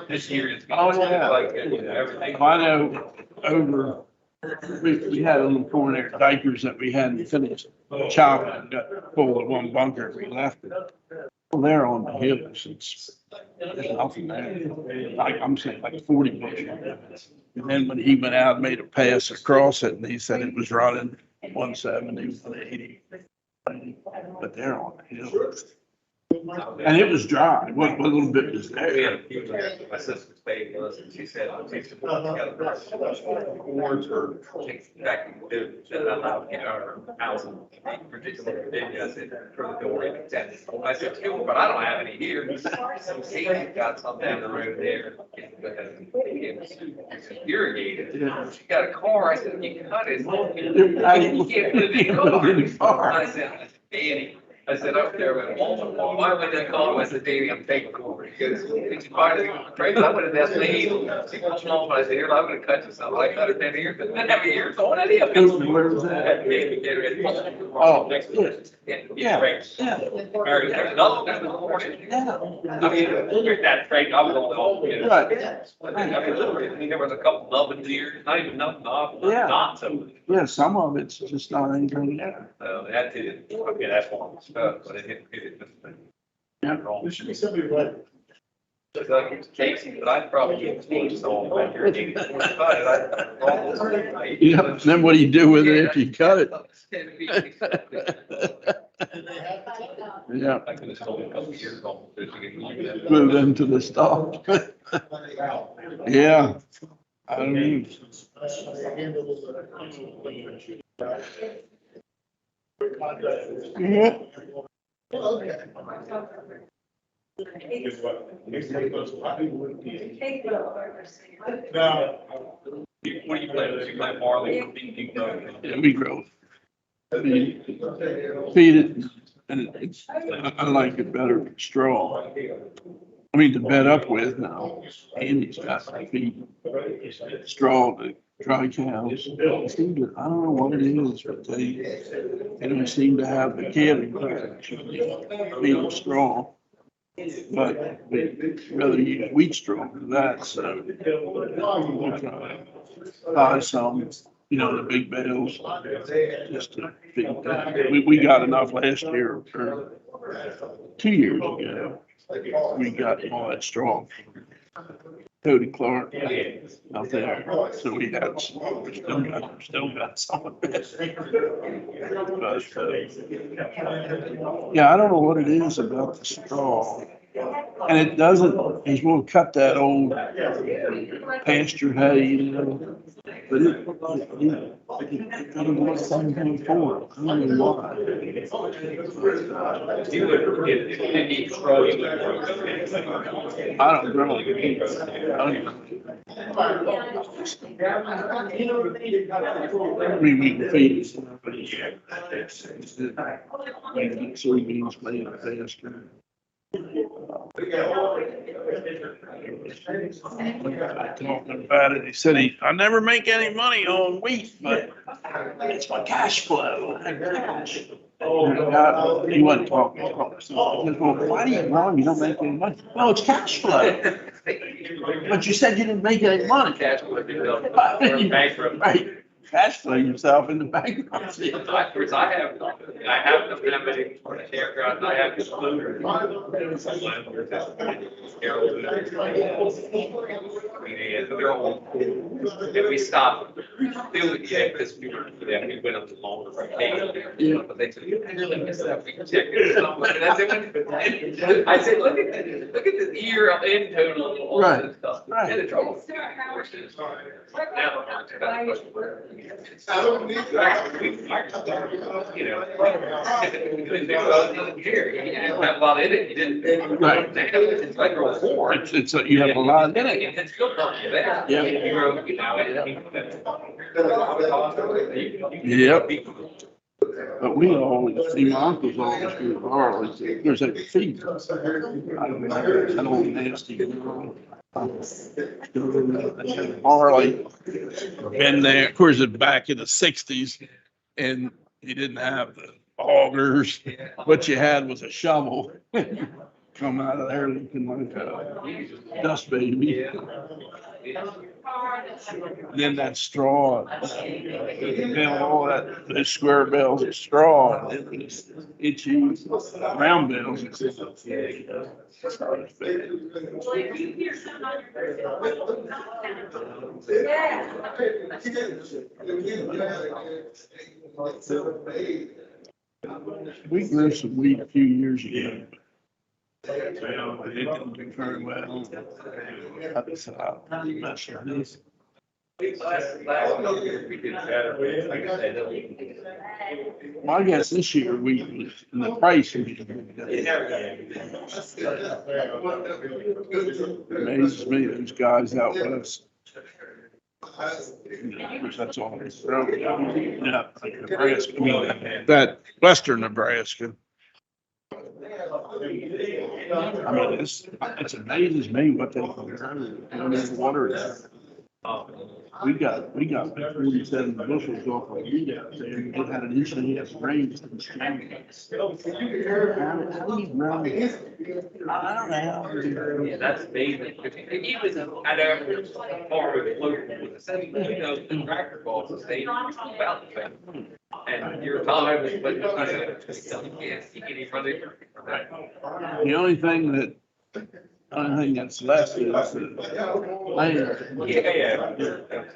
this year is. Oh, yeah. Like, you know, everything. I know we had a little corn there, diapers that we hadn't finished chopping, and got full of one bunker, we left it. Well, they're on the hills, there's nothing there, like, I'm saying like 40 bushels. And then when he went out and made a pass across it, and he said it was running 170, 180, but they're on the hills. And it was dry, what little bit was We had there. a few, my sister stayed with us, and she said, I'm taking cords or back that allowed in our house, in particular, I said, throw the door in. I said, but I don't have any here. So Katie got some down the road there. It's irrigated. She got a car, I said, you cut it. You can't put it in the car. I said, Danny. I said, up there with Walmart, why would they call him? I said, Davey, I'm taking over. Because did you find it? I would have that lane. She comes along, I said, here, I'm gonna cut you something. I cut it 10 years, but then have a year going at him. Where was that? Oh, next year. Yeah. There's another one in the morning. I mean, there's that trade, I was on the whole. Right. I mean, there was a couple nubbins here, not even nothing off, Yeah. not so. Yeah, some of it's just not anything there. That did, okay, that's one stuff, but it hit this thing. Yeah. There should be somebody right. Casey, but I'd probably get teams on back here. Yeah, then what do you do with it if you cut it? Yeah. I could have told a couple years ago. Move into the stock. Yeah. I don't know. Yeah. What do you plant? You plant barley? Yeah, we grow. Feed it, and I like it better straw. I mean, to bed up with now. Andy's got to feed straw to dry cows. I don't know what it is, but they don't seem to have the cattle feed straw. But we'd rather use wheat straw than that, so we'll try to buy some, the big bales, just to feed that. We got enough last year, or 2 years ago. We got all that straw from Cody Clark out there, so we had some, we still got some of it. But, yeah, I don't know what it is about the straw. And it doesn't, he's going to cut that old pasture hay, but it doesn't look something for it. I don't know why. I don't grow it. I mean, we can feed it. Soybeans made of pasture. Talking about it, he said I never make any money on wheat, but it's my cash flow. He wasn't talking. He said, well, why do you grow? You don't make any money. Well, it's cash flow. But you said you didn't make any money. Cash flow. Right. Cash flow yourself into bankruptcy. I have a campground, I have this loader. They're old. And we stopped doing it because we went up to longer vacation. But they said, I really miss that. We checked it. And I said, look at the year in total. Right. Right. And the trouble. Right. It's like a war. It's you have a lot in it. It's still not there. Yeah. Yep. But we always, see, my uncles always grew barley. There's a feed. I don't know, that old nasty girl. Barley. Been there, of course, it's back in the 60s, and you didn't have the augers. What you had was a shovel. Come out of there looking like a dust baby. Then that straw, all that, those square bales of straw, itchy round bales. We grew some wheat a few years ago. Well, it didn't do very well. I decided I'll mess with this. Well, I guess this year we, in the price, we amazes me, those guys out west. That's all. Yeah, like Nebraska, I mean, that western Nebraska. I mean, it's amazes me what they can grow in water there. We got like 47 bushels off of wheat out there. It had an inch and a half rain since January. How do you grow it? I don't know. Yeah, that's amazing. Even I know farm with local, the tractor bosses, they about the thing. And your time is, but you can even run it. The only thing that's left is the land. Yeah.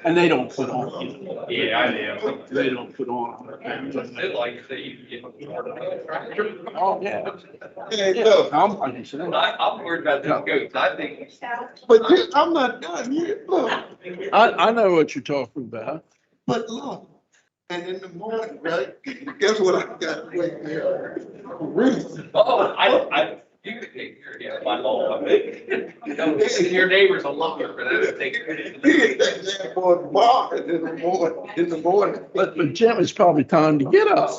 And they don't put on. Yeah, I know. They don't put on. It's like that you get. Oh, yeah. Hey, I'm worried about those goats. I think. but I'm not done yet. Look, I know what you're talking about. but look, and in the morning, right? Guess what I got waiting there? Oh, you could take care of my law. Your neighbor's a lumber for that. That boy barking in the morning. But Jim, it's probably time to get up.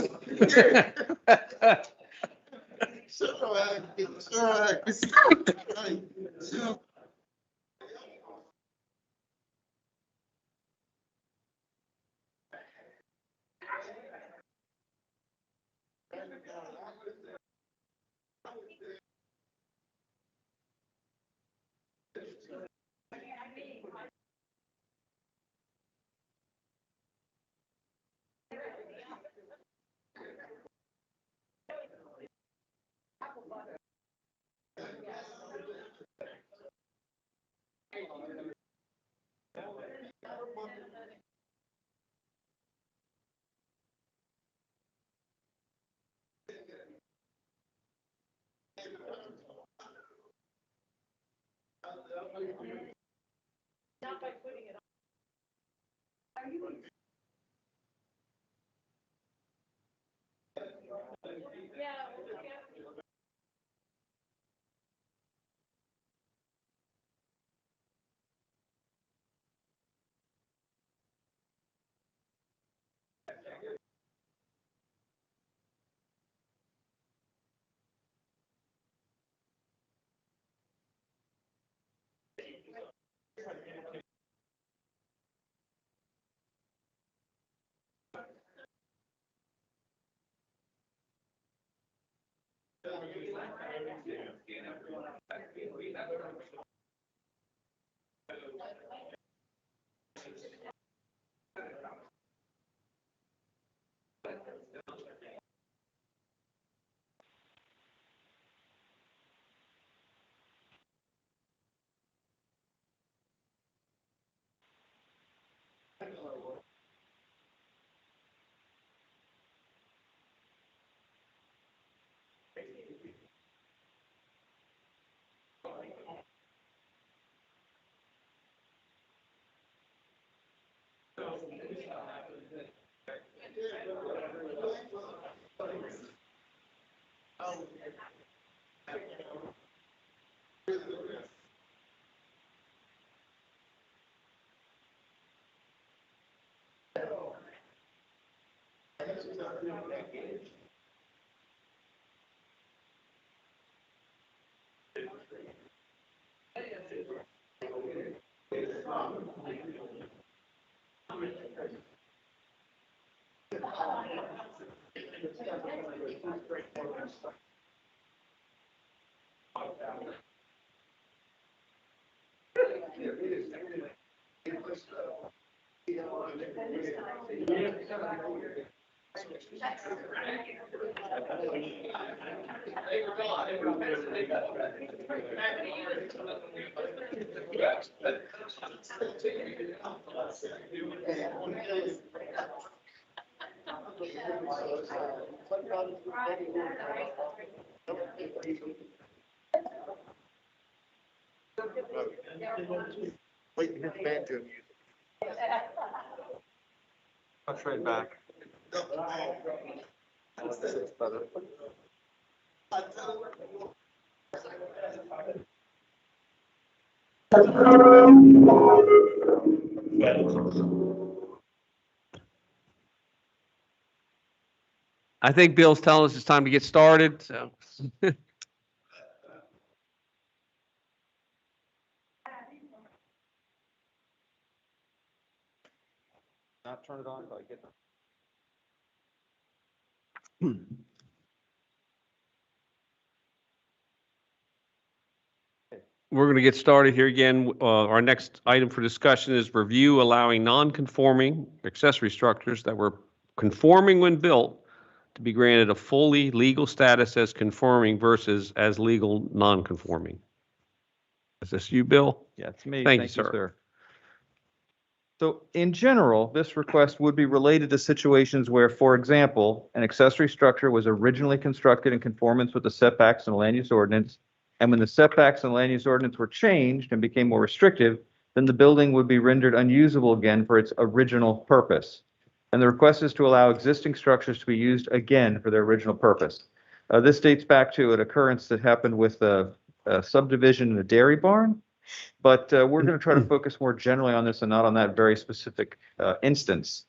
Wait, to hear banjo music. I'll trade back. I think Bill's telling us it's time to get started, so. Not turn it on until I get. We're going to get started here again. Our next item for discussion is review allowing non-conforming accessory structures that were conforming when built to be granted a fully legal status as conforming versus as legal non-conforming. Is this you, Bill? Yeah, it's me. Thank you, sir. So in general, this request would be related to situations where, for example, an accessory structure was originally constructed in conformance with the setbacks and land use ordinance. And when the setbacks and land use ordinance were changed and became more restrictive, then the building would be rendered unusable again for its original purpose. And the request is to allow existing structures to be used again for their original purpose. This dates back to an occurrence that happened with a subdivision in a dairy barn. But we're going to try to focus more generally on this and not on that very specific instance.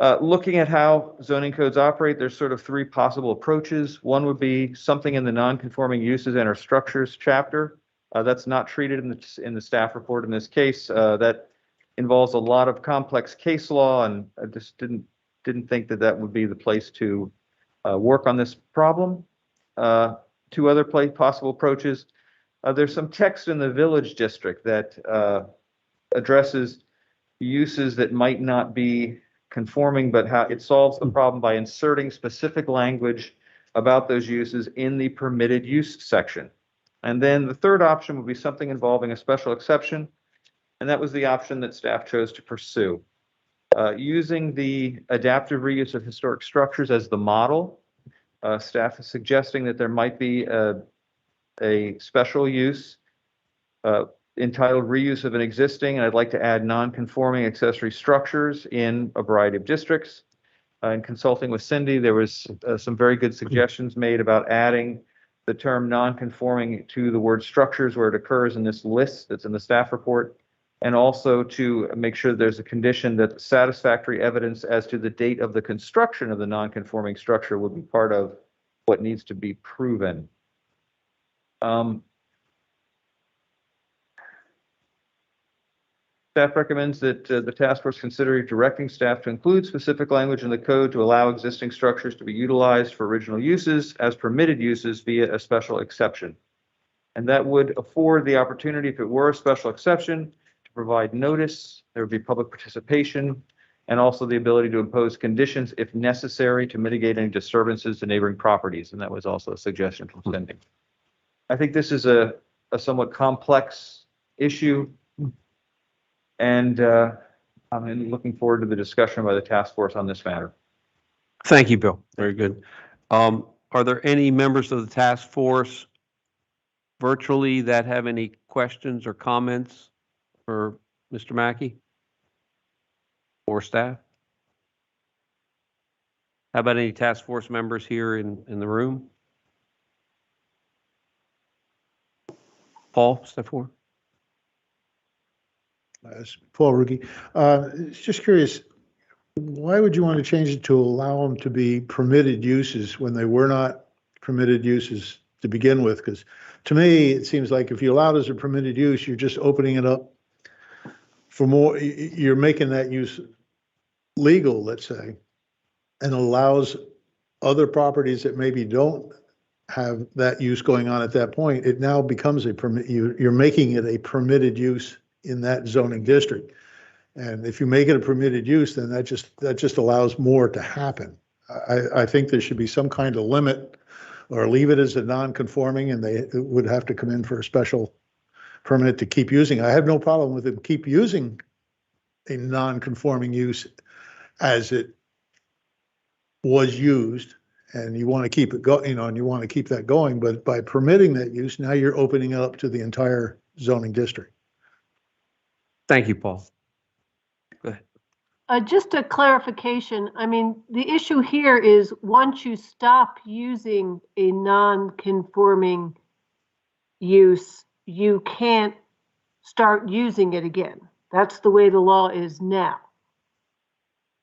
Looking at how zoning codes operate, there's sort of three possible approaches. One would be something in the non-conforming uses and or structures chapter. That's not treated in the staff report in this case. That involves a lot of complex case law, and I just didn't think that that would be the place to work on this problem. Two other possible approaches. There's some text in the village district that addresses uses that might not be conforming, but how it solves the problem by inserting specific language about those uses in the permitted use section. And then the third option would be something involving a special exception, and that was the option that staff chose to pursue. Using the adaptive reuse of historic structures as the model, staff is suggesting that there might be a special use entitled reuse of an existing, and I'd like to add non-conforming accessory structures in a variety of districts. In consulting with Cindy, there was some very good suggestions made about adding the term non-conforming to the word structures where it occurs in this list that's in the staff report, and also to make sure there's a condition that satisfactory evidence as to the date of the construction of the non-conforming structure would be part of what needs to be proven. Staff recommends that the task force consider directing staff to include specific language in the code to allow existing structures to be utilized for original uses as permitted uses via a special exception. And that would afford the opportunity, if it were a special exception, to provide notice, there would be public participation, and also the ability to impose conditions if necessary to mitigate any disturbances to neighboring properties. And that was also a suggestion from Cindy. I think this is a somewhat complex issue. And I'm looking forward to the discussion by the task force on this matter. Thank you, Bill. Very good. Are there any members of the task force virtually that have any questions or comments for Mr. Mackey or staff? How about any task force members here in the room? Paul, step forward. Paul Ruggie. Just curious, why would you want to change it to allow them to be permitted uses when they were not permitted uses to begin with? Because to me, it seems like if you allow it as a permitted use, you're just opening it up for more, you're making that use legal, let's say, and allows other properties that maybe don't have that use going on at that point. It now becomes a permit, you're making it a permitted use in that zoning district. And if you make it a permitted use, then that just allows more to happen. I think there should be some kind of limit, or leave it as a non-conforming and they would have to come in for a special permit to keep using. I have no problem with them keep using a non-conforming use as it was used, and you want to keep it going, and you want to keep that going, but by permitting that use, now you're opening it up to the entire zoning district. Thank you, Paul. Go ahead. Just a clarification. I mean, the issue here is once you stop using a non-conforming use, you can't start using it again. That's the way the law is now.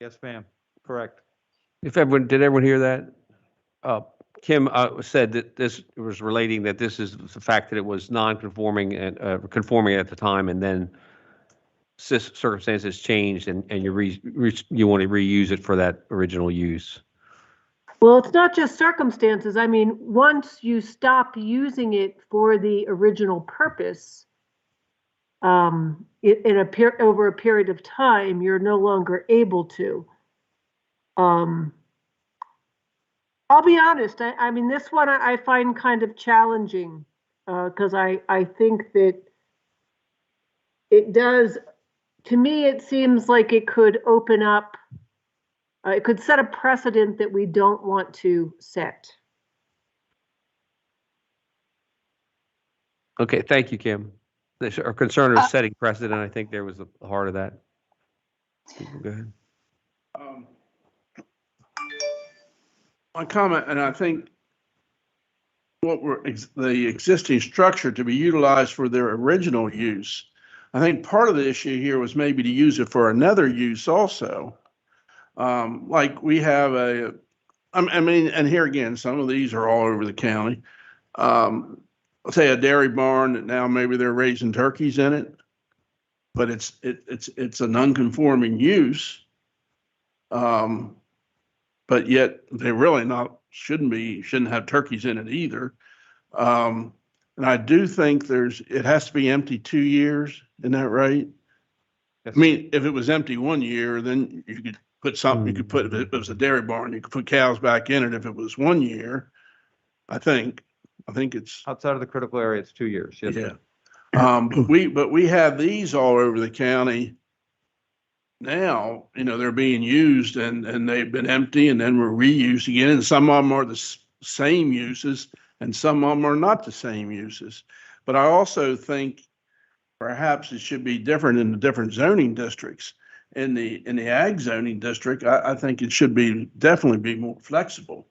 Yes, ma'am. Correct. Did everyone hear that? Kim said that this was relating that this is the fact that it was non-conforming and conforming at the time, and then circumstances changed, and you want to reuse it for that original use. Well, it's not just circumstances. I mean, once you stop using it for the original purpose, over a period of time, you're no longer able to. I'll be honest. I mean, this one I find kind of challenging because I think that it does. To me, it seems like it could open up. It could set a precedent that we don't want to set. Okay, thank you, Kim. Our concern is setting precedent. I think there was the heart of that. Go ahead. My comment, and I think the existing structure to be utilized for their original use. I think part of the issue here was maybe to use it for another use also. Like we have I mean, and here again, some of these are all over the county. Let's say a dairy barn that now maybe they're raising turkeys in it, but it's a non-conforming use. But yet they really shouldn't have turkeys in it either. And I do think it has to be empty 2 years. Isn't that right? I mean, if it was empty 1 year, then you could put something, you could put, if it was a dairy barn, you could put cows back in it. If it was 1 year, I think it's. Outside of the critical area, it's 2 years. Yes, Yeah. sir. But we have these all over the county now. They're being used and they've been empty and then were reused again. And some of them are the same uses and some of them are not the same uses. But I also think perhaps it should be different in the different zoning districts. In the ag zoning district, I think it should definitely be more flexible.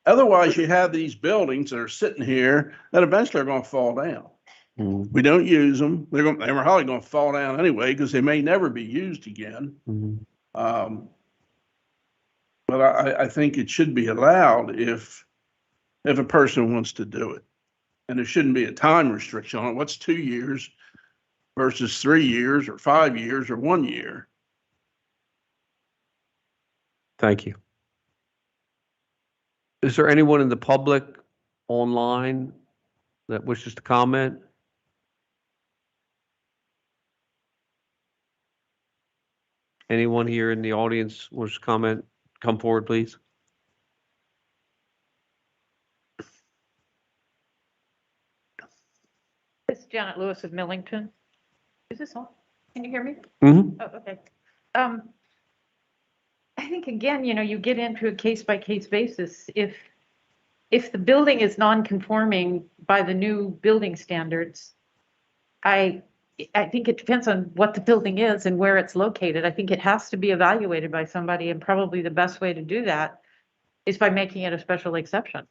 Otherwise, you have these buildings that are sitting here that eventually are going to fall down. Mhm. We don't use them. They're probably going to fall down anyway because they may never be used again. Mhm. But I think it should be allowed if a person wants to do it. And there shouldn't be a time restriction on it. What's 2 years versus 3 years or 5 years or 1 year? Thank you. Is there anyone in the public online that wishes to comment? Anyone here in the audience wishes to comment? Come forward, please. This is Janet Lewis of Millington. Is this on? Can you hear me? Mm-hmm. Oh, okay. I think again, you get into a case by case basis. If the building is non-conforming by the new building standards, I think it depends on what the building is and where it's located. I think it has to be evaluated by somebody, and probably the best way to do that is by making it a special exception.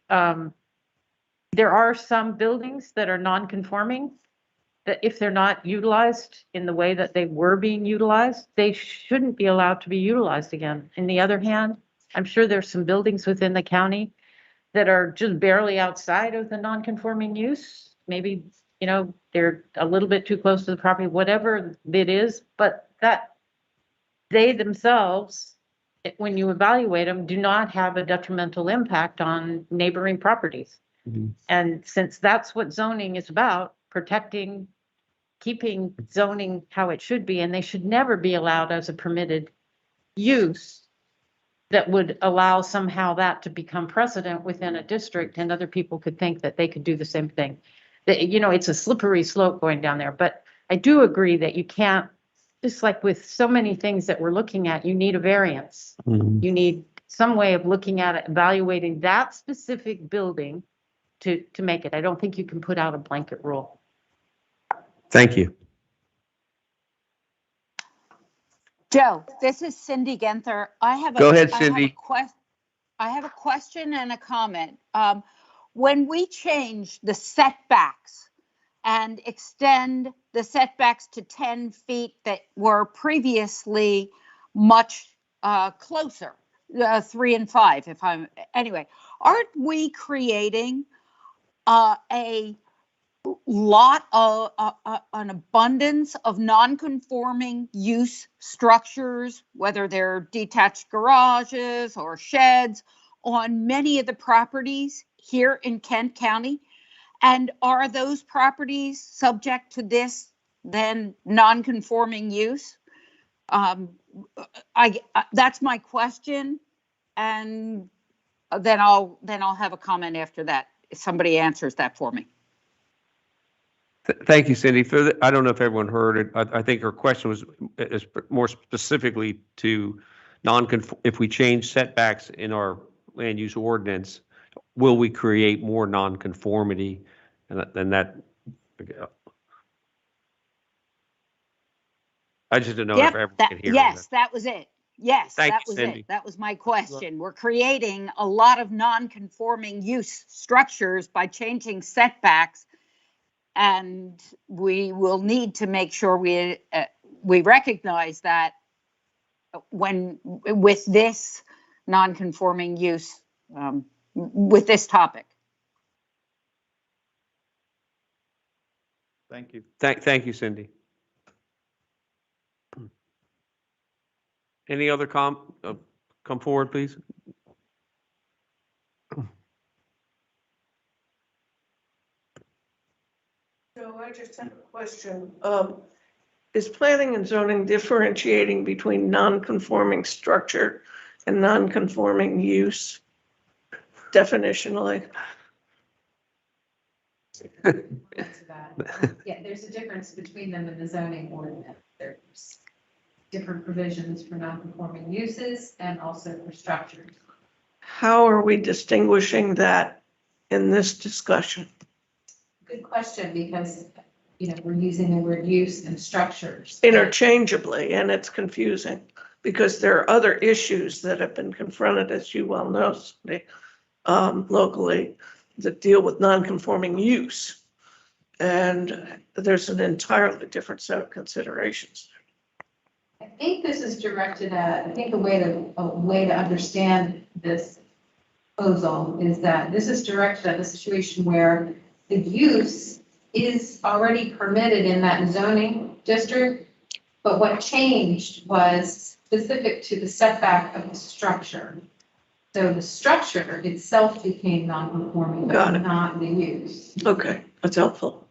There are some buildings that are non-conforming that if they're not utilized in the way that they were being utilized, they shouldn't be allowed to be utilized again. On the other hand, I'm sure there's some buildings within the county that are just barely outside of the non-conforming use. Maybe, they're a little bit too close to the property, whatever it is, but that they themselves, when you evaluate them, do not have a detrimental impact on neighboring properties. Mhm. And since that's what zoning is about, protecting, keeping zoning how it should be, and they should never be allowed as a permitted use that would allow somehow that to become precedent within a district and other people could think that they could do the same thing. That, it's a slippery slope going down there, but I do agree that you can't, just like with so many things that we're looking at, you need a variance. Mhm. You need some way of looking at it, evaluating that specific building to make it. I don't think you can put out a blanket rule. Thank you. Joe, this is Cindy Genther. Go ahead, Cindy. I have a question and a comment. When we change the setbacks and extend the setbacks to 10 feet that were previously much closer, 3 and 5, anyway, aren't we creating a lot of an abundance of non-conforming use structures, whether they're detached garages or sheds, on many of the properties here in Kent County? And are those properties subject to this then non-conforming use? That's my question, and then I'll have a comment after that if somebody answers that for me. Thank you, Cindy. I don't know if everyone heard it. I think her question is more specifically to if we change setbacks in our land use ordinance, will we create more non-conformity? And that, I just don't know if everyone can hear Yes, that was it. Yes, Thank that you, was Cindy. it. That was my question. We're creating a lot of non-conforming use structures by changing setbacks. And we will need to make sure we recognize that with this non-conforming use, with this topic. Thank you. Thank you, Cindy. Any other come forward, please? So I just have a question. Is planning and zoning differentiating between non-conforming structure and non-conforming use definitionally? Yeah, there's a difference between them in the zoning ordinance. There's different provisions for non-conforming uses and also for structures. How are we distinguishing that in this discussion? Good question, because, we're using the word use and structures. Interchangeably, and it's confusing because there are other issues that have been confronted, as you well know, Cindy, locally, that deal with non-conforming use. And there's an entirely different set of considerations. I think this is directed at, I think a way to understand this proposal is that this is directed at the situation where the use is already permitted in that zoning district, but what changed was specific to the setback of the structure. So the structure itself became non-conforming, Got but it. not the use. Okay, that's helpful.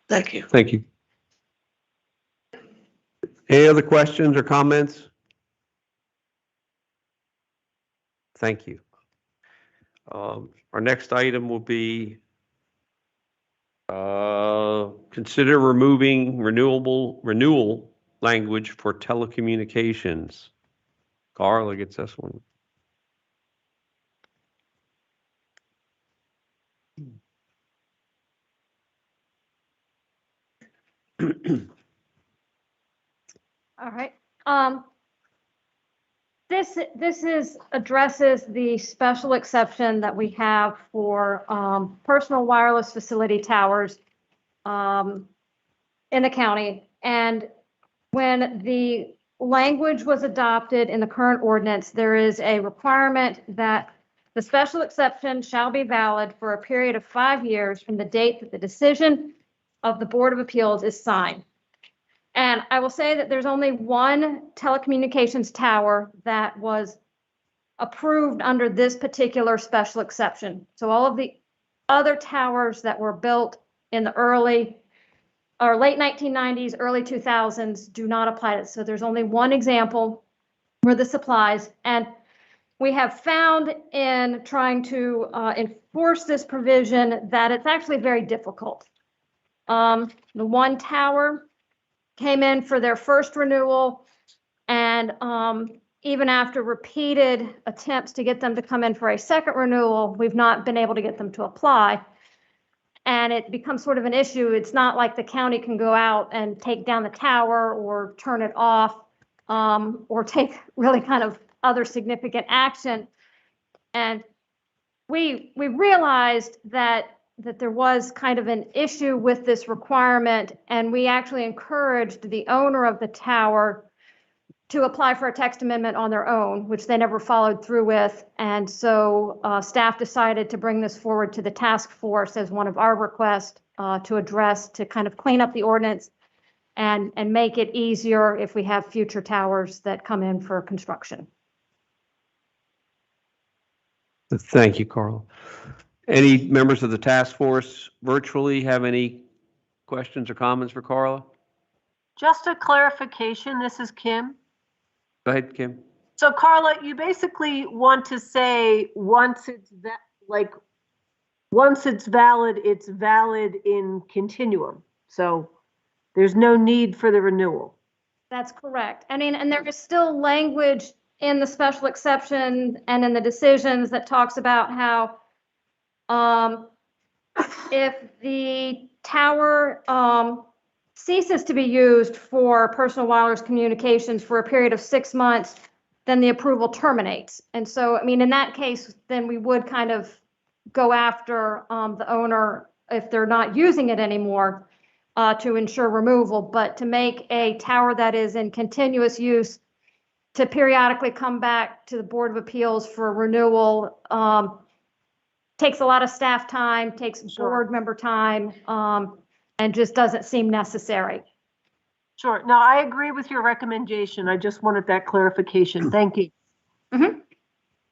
Thank you. Thank you. Any other questions or comments? Thank you. Our next item will be consider removing renewal language for telecommunications. Carla gets this one. All right. This addresses the special exception that we have for personal wireless facility towers in the county. And when the language was adopted in the current ordinance, there is a requirement that the special exception shall be valid for a period of 5 years from the date that the decision of the Board of Appeals is signed. And I will say that there's only one telecommunications tower that was approved under this particular special exception. So all of the other towers that were built in the early or late 1990s, early 2000s do not apply to this. So there's only one example where this applies. And we have found in trying to enforce this provision that it's actually very difficult. The one tower came in for their first renewal, and even after repeated attempts to get them to come in for a second renewal, we've not been able to get them to apply. And it becomes sort of an issue. It's not like the county can go out and take down the tower or turn it off, or take really kind of other significant action. And we realized that there was kind of an issue with this requirement, and we actually encouraged the owner of the tower to apply for a text amendment on their own, which they never followed through with. And so staff decided to bring this forward to the task force as one of our requests to kind of clean up the ordinance and make it easier if we have future towers that come in for construction. Thank you, Carl. Any members of the task force virtually have any questions or comments for Carla? Just a clarification, this is Kim. Go ahead, Kim. So Carla, you basically want to say once it's valid, it's valid in continuum. So there's no need for the renewal. That's correct. I mean, and there is still language in the special exception and in the decisions that talks about how if the tower ceases to be used for personal wireless communications for a period of 6 months, then the approval terminates. And so, I mean, in that case, then we would kind of go after the owner if they're not using it anymore to ensure removal. But to make a tower that is in continuous use to periodically come back to the Board of Appeals for renewal, takes a lot of staff time, takes board member time, and just doesn't seem necessary. Sure. No, I agree with your recommendation. I just wanted that clarification. Thank you.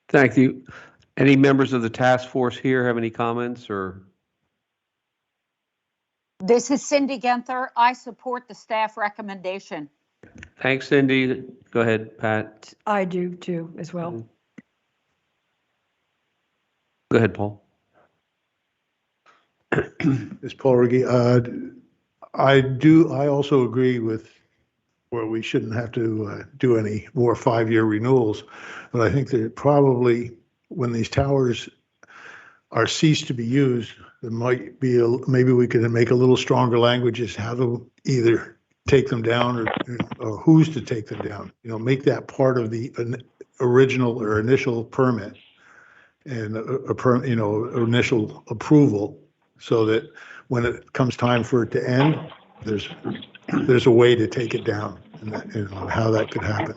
Thank you. Any members of the task force here have any comments or? This is Cindy Genther. I support the staff recommendation. Thanks, Cindy. Go ahead, Pat. I do too, as well. Go ahead, Paul. Ms. Paul Riggi, I also agree with where we shouldn't have to do any more 5-year renewals. But I think that probably when these towers are ceased to be used, there might be, maybe we could make a little stronger language as how to either take them down or who's to take them down. You know, make that part of the original or initial permit and initial approval, so that when it comes time for it to end, there's a way to take it down, and how that could happen.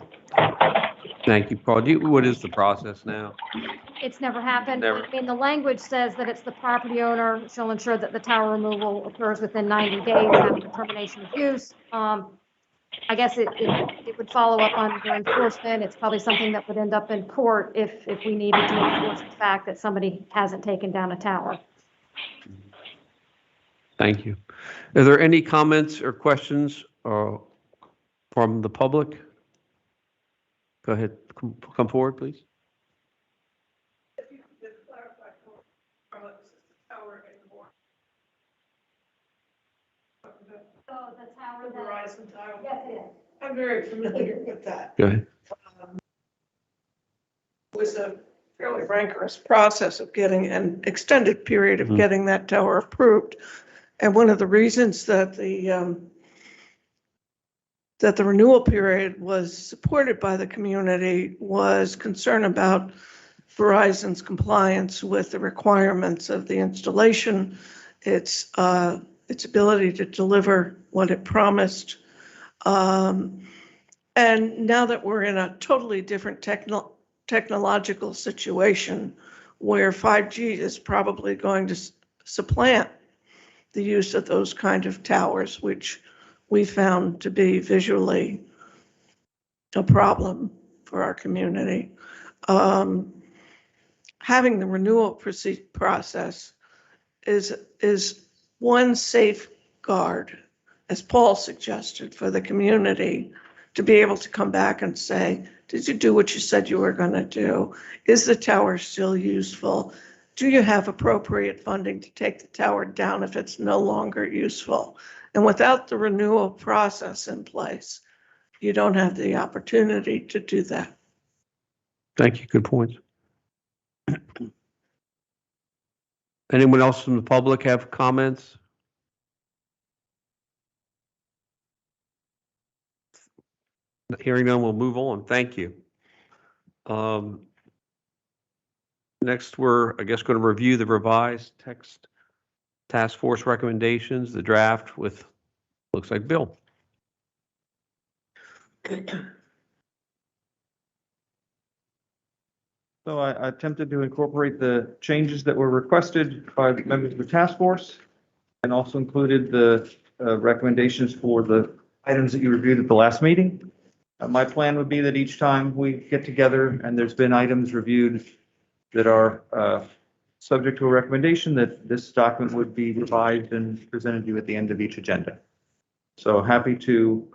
Thank you, Paul. What is the process now? It's never happened. Never. I mean, the language says that it's the property owner shall ensure that the tower removal occurs within 90 days after termination of use. I guess it would follow up on your enforcement. It's probably something that would end up in court if we needed to enforce the fact that somebody hasn't taken down a tower. Thank you. Are there any comments or questions from the public? Go ahead, come forward, please. So the tower that, Verizon tower. yes, it is. I'm very familiar with that. Go ahead. It was a fairly rancorous process of getting an extended period of getting that tower approved. And one of the reasons that the renewal period was supported by the community was concern about Verizon's compliance with the requirements of the installation, its ability to deliver what it promised. And now that we're in a totally different technological situation where 5G is probably going to supplant the use of those kind of towers, which we found to be visually a problem for our community. Having the renewal process is one safeguard, as Paul suggested, for the community to be able to come back and say, did you do what you said you were going to do? Is the tower still useful? Do you have appropriate funding to take the tower down if it's no longer useful? And without the renewal process in place, you don't have the opportunity to do that. Thank you. Good point. Anyone else from the public have comments? Hearing none, we'll move on. Thank you. Next, we're, I guess, going to review the revised text task force recommendations, the draft with, looks like Bill. So I attempted to incorporate the changes that were requested by the members of the task force, and also included the recommendations for the items that you reviewed at the last meeting. My plan would be that each time we get together and there's been items reviewed that are subject to a recommendation, that this document would be revised and presented to you at the end of each agenda. So happy to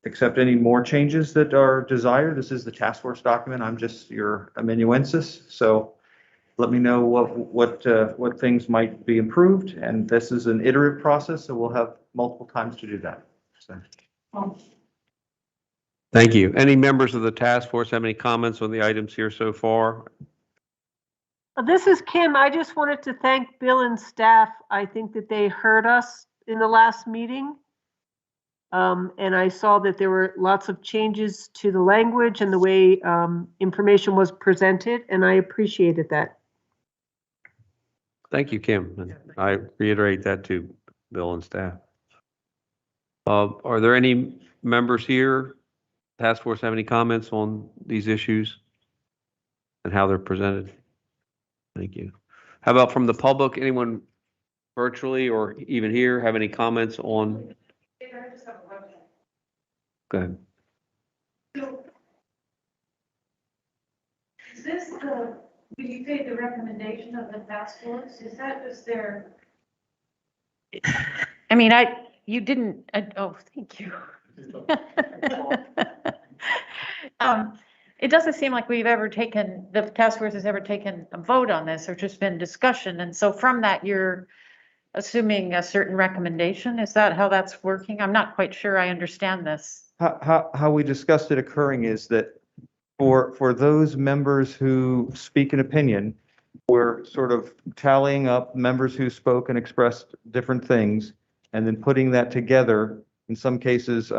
accept any more changes that are desired. This is the task force document. I'm just your amanuensis. So let me know what things might be improved. And this is an iterative process, so we'll have multiple times to do that. So. Thank you. Any members of the task force have any comments on the items here so far? This is Kim. I just wanted to thank Bill and staff. I think that they heard us in the last meeting. And I saw that there were lots of changes to the language and the way information was presented, and I appreciated that. Thank you, Kim. And I reiterate that to Bill and staff. Are there any members here task force have any comments on these issues and how they're presented? Thank you. How about from the public? Anyone virtually or even here have any comments on? Go ahead. Is this the, when you say the recommendation of the task force, is that just their? I mean, you didn't, oh, thank you. It doesn't seem like we've ever taken, the task force has ever taken a vote on this or just been discussion. And so from that, you're assuming a certain recommendation. Is that how that's working? I'm not quite sure I understand this. How we discussed it occurring is that for those members who speak an opinion, we're sort of tallying up members who spoke and expressed different things and then putting that together. In some cases,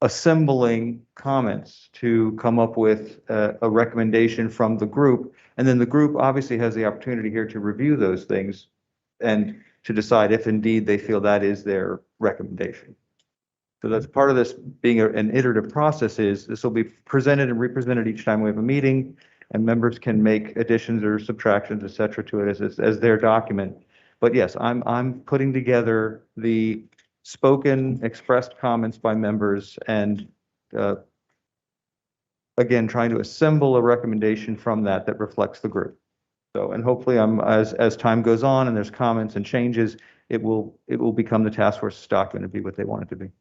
assembling comments to come up with a recommendation from the group. And then the group obviously has the opportunity here to review those things and to decide if indeed they feel that is their recommendation. So that's part of this being an iterative process. Is this will be presented and represented each time we have a meeting, and members can make additions or subtractions, et cetera, to it as their document. But yes, I'm putting together the spoken, expressed comments by members and again, trying to assemble a recommendation from that reflects the group. So, and hopefully as time goes on and there's comments and changes, it will become the task force's document and be what they want it to be.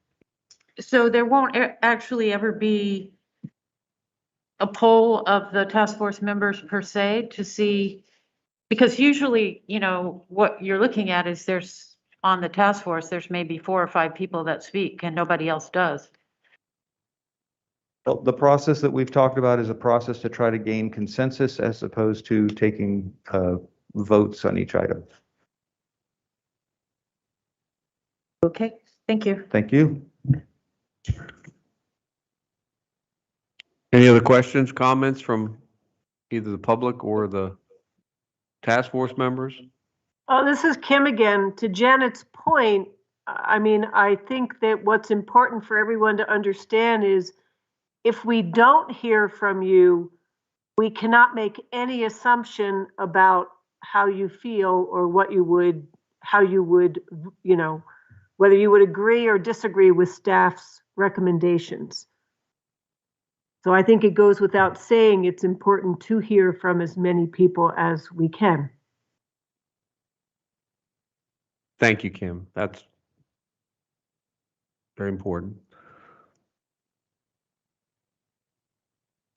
So there won't actually ever be a poll of the task force members per se to see, because usually, what you're looking at is there's on the task force, there's maybe 4 or 5 people that speak and nobody else does. Well, the process that we've talked about is a process to try to gain consensus as opposed to taking votes on each item. Okay, thank you. Thank you. Any other questions, comments from either the public or the task force members? Oh, this is Kim again. To Janet's point, I mean, I think that what's important for everyone to understand is if we don't hear from you, we cannot make any assumption about how you feel or what you would, how you would, whether you would agree or disagree with staff's recommendations. So I think it goes without saying it's important to hear from as many people as we can. Thank you, Kim. That's very important.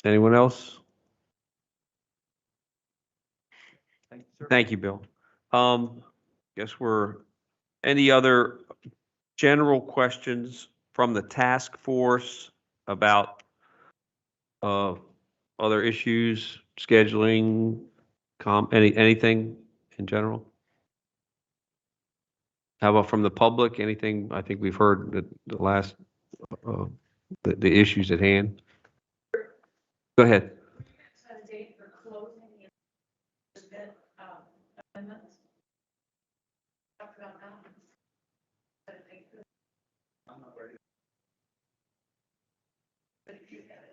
Anyone else? Thank you, Bill. Guess any other general questions from the task force about other issues, scheduling, anything in general? How about from the public? Anything? I think we've heard the last, the issues at hand. Go ahead. Set a date for closing the amendments. Talk about that. I'm not ready. But if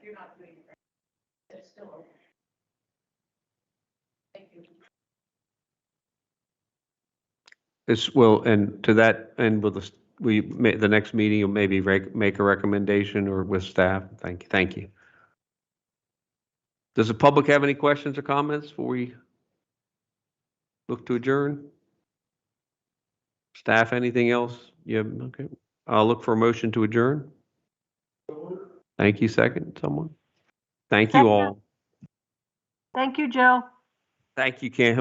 you're not doing it right, it's still okay. Thank you. And to that end, the next meeting, you'll maybe make a recommendation or with staff. Thank you. Does the public have any questions or comments before we look to adjourn? Staff, anything else? Yeah, okay. I'll look for a motion to adjourn. Thank you. Second, someone. Thank you all. Thank you, Joe. Thank you, Cam.